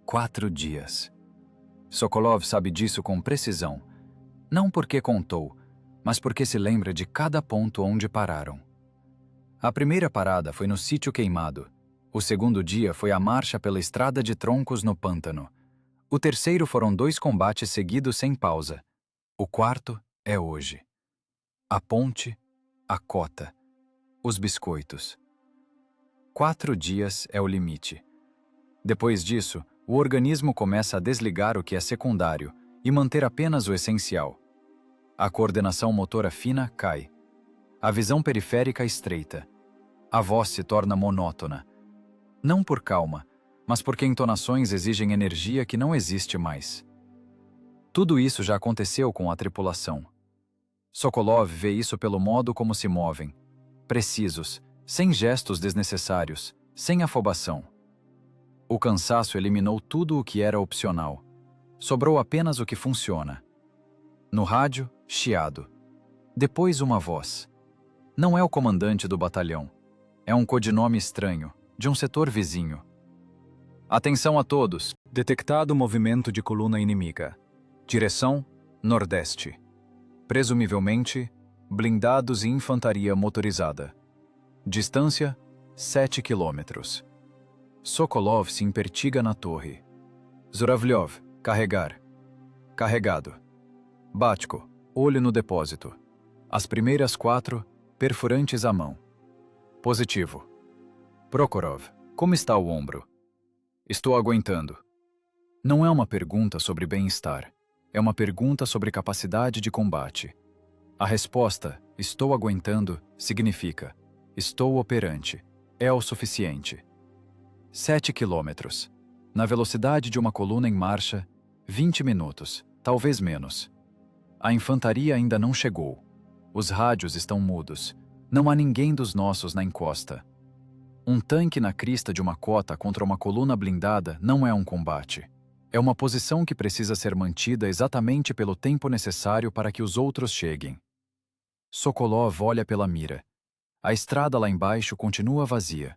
4 dias. Sokolov sabe disso com precisão. Não porque contou, mas porque se lembra de cada ponto onde pararam. A primeira parada foi no sítio queimado. O segundo dia foi a marcha pela estrada de troncos no pântano. O terceiro foram 2 combates seguidos sem pausa. O quarto é hoje. A ponte, a cota, os biscoitos. 4 dias é o limite. Depois disso, o organismo começa a desligar o que é secundário e manter apenas o essencial. A coordenação motora fina cai. A visão periférica estreita. A voz se torna monótona. Não por calma, mas porque entonações exigem energia que não existe mais. Tudo isso já aconteceu com a tripulação. Sokolov vê isso pelo modo como se movem. Precisos, sem gestos desnecessários, sem afobação. O cansaço eliminou tudo o que era opcional. Sobrou apenas o que funciona. No rádio, chiado. Depois uma voz. Não é o comandante do batalhão. É um codinome estranho, de um setor vizinho. Atenção a todos. Detectado movimento de coluna inimiga. Direção, nordeste. Presumivelmente, blindados e infantaria motorizada. Distância, 7 quilômetros. Sokolov se impertiga na torre. Zuravlyov, carregar. Carregado. Bátiko, olho no depósito. As primeiras 4, perfurantes à mão. Positivo. Prokhorov, como está o ombro? Estou aguentando. Não é uma pergunta sobre bem-estar. É uma pergunta sobre capacidade de combate. A resposta, estou aguentando, significa, estou operante. É o suficiente. 7 quilômetros. Na velocidade de uma coluna em marcha, 20 minutos, talvez menos. A infantaria ainda não chegou. Os rádios estão mudos. Não há ninguém dos nossos na encosta. Um tanque na crista de uma cota contra uma coluna blindada não é um combate. É uma posição que precisa ser mantida exatamente pelo tempo necessário para que os outros cheguem. Sokolov olha pela mira. A estrada lá embaixo continua vazia.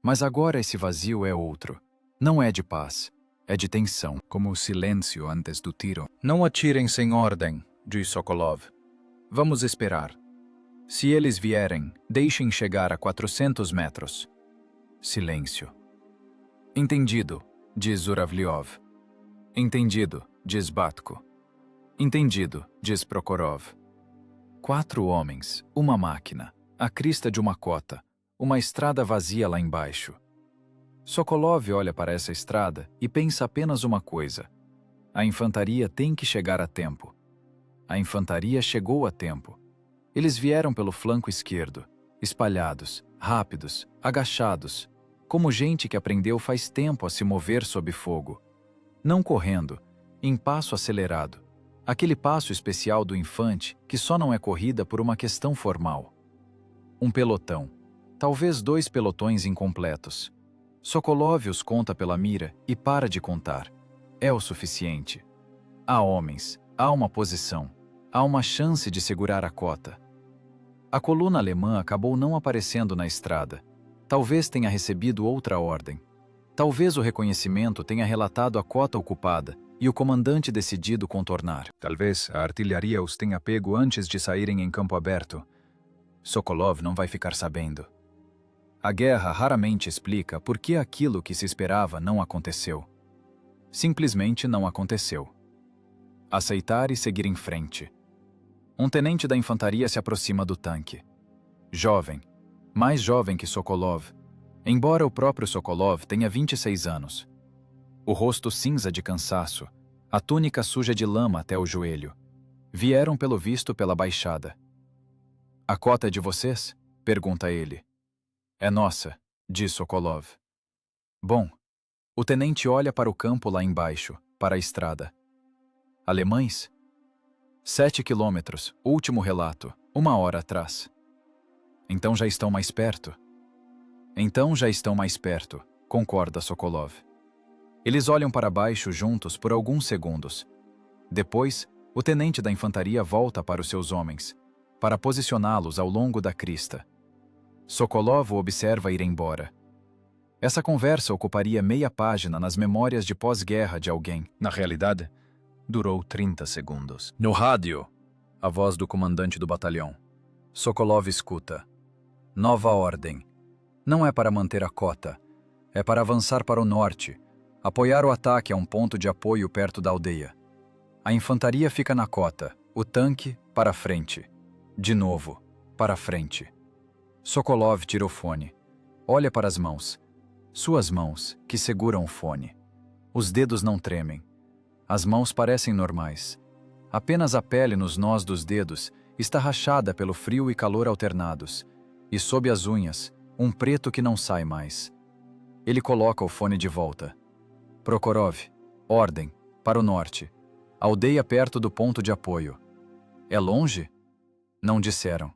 Mas agora esse vazio é outro. Não é de paz, é de tensão. Como o silêncio antes do tiro. Não atirem sem ordem, diz Sokolov. Vamos esperar. Se eles vierem, deixem chegar a 400 metros. Silêncio. Entendido, diz Zuravlyov. Entendido, diz Batko. Entendido, diz Prokhorov. 4 homens, uma máquina, a crista de uma cota, uma estrada vazia lá embaixo. Sokolov olha para essa estrada e pensa apenas uma coisa. A infantaria tem que chegar a tempo. A infantaria chegou a tempo. Eles vieram pelo flanco esquerdo, espalhados, rápidos, agachados, como gente que aprendeu faz tempo a se mover sob fogo. Não correndo, em passo acelerado, aquele passo especial do infante que só não é corrida por uma questão formal. Um pelotão, talvez 2 pelotões incompletos. Sokolov os conta pela mira e para de contar. É o suficiente. Há homens, há uma posição, há uma chance de segurar a cota. A coluna alemã acabou não aparecendo na estrada. Talvez tenha recebido outra ordem. Talvez o reconhecimento tenha relatado a cota ocupada e o comandante decidido contornar. Talvez a artilharia os tenha pego antes de saírem em campo aberto. Sokolov não vai ficar sabendo. A guerra raramente explica por que aquilo que se esperava não aconteceu. Simplesmente não aconteceu. Aceitar e seguir em frente. Um tenente da infantaria se aproxima do tanque. Jovem, mais jovem que Sokolov, embora o próprio Sokolov tenha 26 anos. O rosto cinza de cansaço, a túnica suja de lama até o joelho. Vieram pelo visto pela baixada. A cota é de vocês? Pergunta ele. É nossa, diz Sokolov. Bom, o tenente olha para o campo lá embaixo, para a estrada. Alemães? 7 quilômetros, último relato, 1 hora atrás. Então já estão mais perto? Então já estão mais perto, concorda Sokolov. Eles olham para baixo juntos por alguns segundos. Depois, o tenente da infantaria volta para os seus homens, para posicioná-los ao longo da crista. Sokolov o observa ir embora. Essa conversa ocuparia meia página nas memórias de pós-guerra de alguém. Na realidade, durou 30 segundos. No rádio, a voz do comandante do batalhão. Sokolov escuta. Nova ordem. Não é para manter a cota. É para avançar para o norte, apoiar o ataque a um ponto de apoio perto da aldeia. A infantaria fica na cota, o tanque para frente. De novo, para frente. Sokolov tira o fone. Olha para as mãos. Suas mãos, que seguram o fone. Os dedos não tremem. As mãos parecem normais. Apenas a pele nos nós dos dedos está rachada pelo frio e calor alternados. E sob as unhas, um preto que não sai mais. Ele coloca o fone de volta. Prokhorov, ordem, para o norte. Aldeia perto do ponto de apoio. É longe? Não disseram.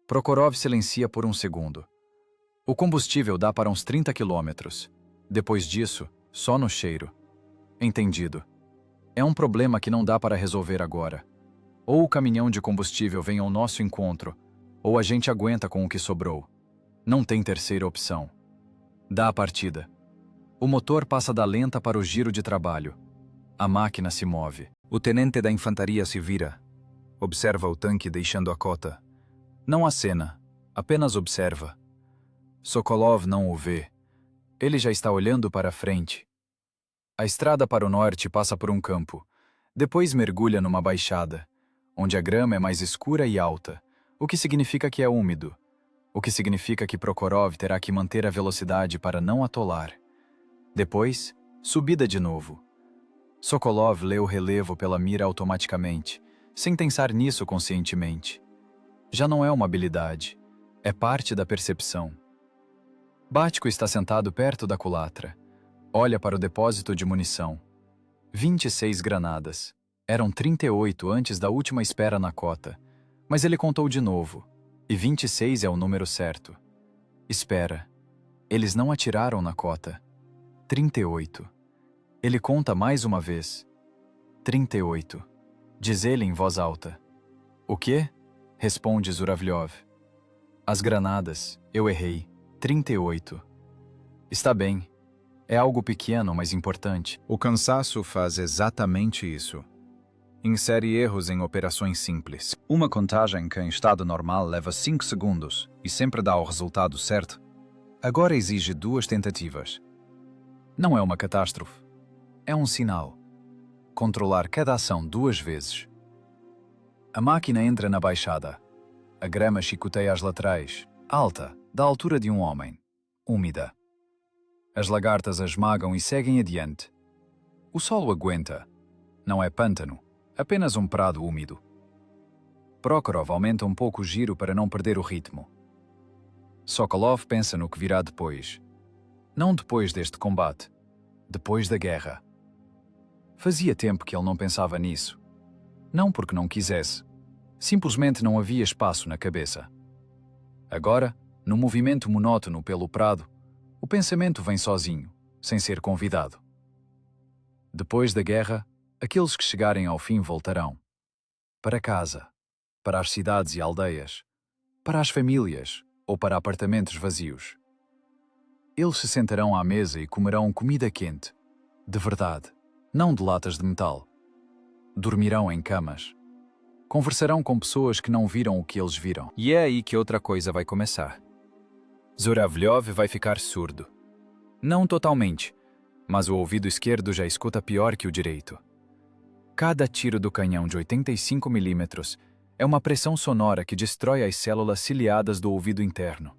Prokhorov silencia por um segundo. O combustível dá para uns 30 quilômetros. Depois disso, só no cheiro. Entendido. É um problema que não dá para resolver agora. Ou o caminhão de combustível vem ao nosso encontro, ou a gente aguenta com o que sobrou. Não tem terceira opção. Dá a partida. O motor passa da lenta para o giro de trabalho. A máquina se move. O tenente da infantaria se vira. Observa o tanque deixando a cota. Não acena, apenas observa. Sokolov não o vê. Ele já está olhando para a frente. A estrada para o norte passa por um campo. Depois mergulha numa baixada, onde a grama é mais escura e alta, o que significa que é úmido. O que significa que Prokhorov terá que manter a velocidade para não atolar. Depois, subida de novo. Sokolov lê o relevo pela mira automaticamente, sem pensar nisso conscientemente. Já não é uma habilidade, é parte da percepção. Batko está sentado perto da culatra. Olha para o depósito de munição. 26 granadas. Eram 38 antes da última espera na cota. Mas ele contou de novo. E 26 é o número certo. Espera. Eles não atiraram na cota. 38. Ele conta mais uma vez. 38. Diz ele em voz alta. O quê? Responde Zuravlyov. As granadas. Eu errei. 38. Está bem. É algo pequeno, mas importante. O cansaço faz exatamente isso. Insere erros em operações simples. Uma contagem que em estado normal leva 5 segundos e sempre dá o resultado certo, agora exige 2 tentativas. Não é uma catástrofe. É um sinal. Controlar cada ação 2 vezes. A máquina entra na baixada. A grama chicoteia as laterais, alta, da altura de um homem, úmida. As lagartas a esmagam e seguem adiante. O solo aguenta. Não é pântano, apenas um prado úmido. Prokhorov aumenta um pouco o giro para não perder o ritmo. Sokolov pensa no que virá depois. Não depois deste combate, depois da guerra. Fazia tempo que ele não pensava nisso. Não porque não quisesse. Simplesmente não havia espaço na cabeça. Agora, no movimento monótono pelo prado, o pensamento vem sozinho, sem ser convidado. Depois da guerra, aqueles que chegarem ao fim voltarão. Para casa, para as cidades e aldeias, para as famílias ou para apartamentos vazios. Eles se sentarão à mesa e comerão comida quente, de verdade, não de latas de metal. Dormirão em camas. Conversarão com pessoas que não viram o que eles viram. E é aí que outra coisa vai começar. Zuravlyov vai ficar surdo. Não totalmente, mas o ouvido esquerdo já escuta pior que o direito. Cada tiro do canhão de 85 mm é uma pressão sonora que destrói as células ciliadas do ouvido interno.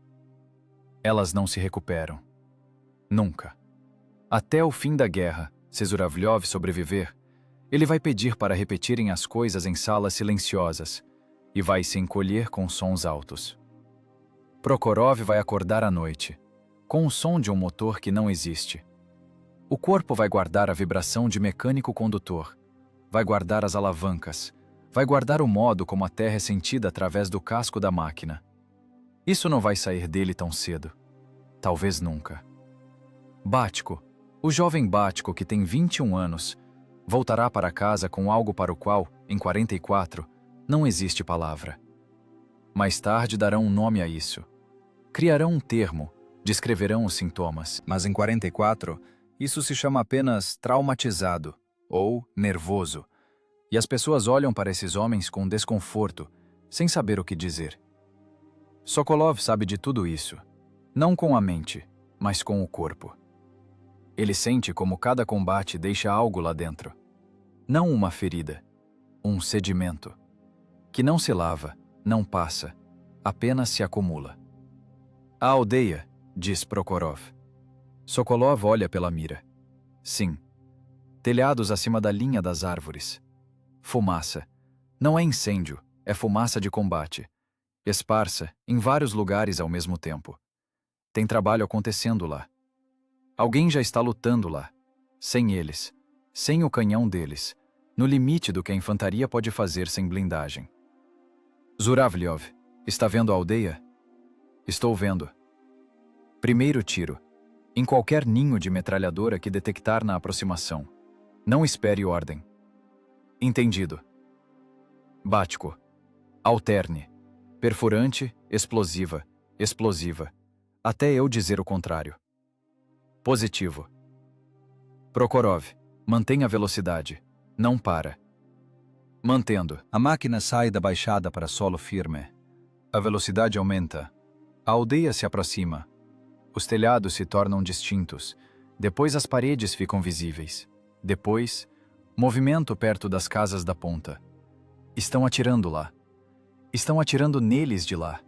Elas não se recuperam. Nunca. Até o fim da guerra, se Zuravlyov sobreviver, ele vai pedir para repetirem as coisas em salas silenciosas e vai se encolher com sons altos. Prokhorov vai acordar à noite, com o som de um motor que não existe. O corpo vai guardar a vibração de mecânico condutor, vai guardar as alavancas, vai guardar o modo como a terra é sentida através do casco da máquina. Isso não vai sair dele tão cedo. Talvez nunca. Batko, o jovem Batko que tem 21 anos, voltará para casa com algo para o qual, em 44, não existe palavra. Mais tarde darão um nome a isso. Criarão um termo, descreverão os sintomas. Mas em 44, isso se chama apenas traumatizado ou nervoso. E as pessoas olham para esses homens com desconforto, sem saber o que dizer. Sokolov sabe de tudo isso, não com a mente, mas com o corpo. Ele sente como cada combate deixa algo lá dentro. Não uma ferida, um sedimento, que não se lava, não passa, apenas se acumula. A aldeia, diz Prokhorov. Sokolov olha pela mira. Sim. Telhados acima da linha das árvores. Fumaça. Não é incêndio, é fumaça de combate. Esparsa, em vários lugares ao mesmo tempo. Tem trabalho acontecendo lá. Alguém já está lutando lá. Sem eles. Sem o canhão deles. No limite do que a infantaria pode fazer sem blindagem. Zuravlyov, está vendo a aldeia? Estou vendo. Primeiro tiro. Em qualquer ninho de metralhadora que detectar na aproximação. Não espere ordem. Entendido. Batko. Alterne. Perfurante, explosiva, explosiva. Até eu dizer o contrário. Positivo. Prokhorov. Mantenha a velocidade. Não para. Mantendo. A máquina sai da baixada para solo firme. A velocidade aumenta. A aldeia se aproxima. Os telhados se tornam distintos. Depois as paredes ficam visíveis. Depois, movimento perto das casas da ponta. Estão atirando lá. Estão atirando neles de lá.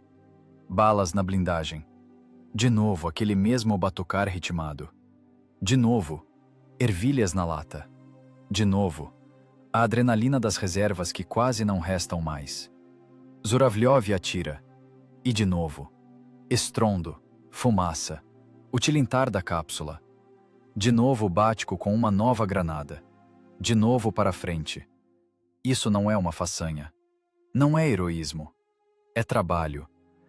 Balas na blindagem. De novo aquele mesmo batucar ritmado. De novo, ervilhas na lata. De novo, a adrenalina das reservas que quase não restam mais. Zuravlyov atira. E de novo, estrondo, fumaça, O tilintar da cápsula. De novo o Bático com uma nova granada. De novo para frente. Isso não é uma façanha. Não é heroísmo. É trabalho.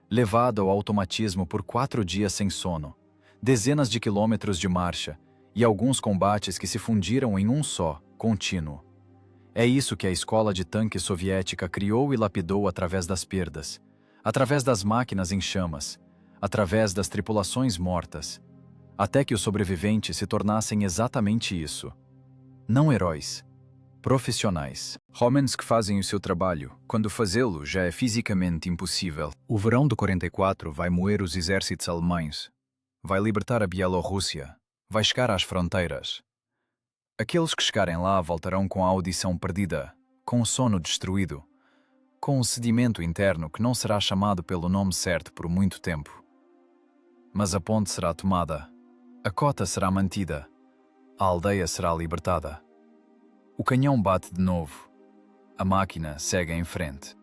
Levado ao automatismo por 4 dias sem sono. Dezenas de quilômetros de marcha e alguns combates que se fundiram em um só, contínuo. É isso que a escola de tanque soviética criou e lapidou através das perdas, através das máquinas em chamas, através das tripulações mortas, até que os sobreviventes se tornassem exatamente isso. Não heróis, profissionais. Homens que fazem o seu trabalho, quando fazê-lo já é fisicamente impossível. O verão do 44 vai moer os exércitos alemães, vai libertar a Bielorrússia, vai chegar às fronteiras. Aqueles que chegarem lá voltarão com a audição perdida, com o sono destruído, com o sedimento interno que não será chamado pelo nome certo por muito tempo. Mas a ponte será tomada, a cota será mantida, a aldeia será libertada. O canhão bate de novo, a máquina segue em frente.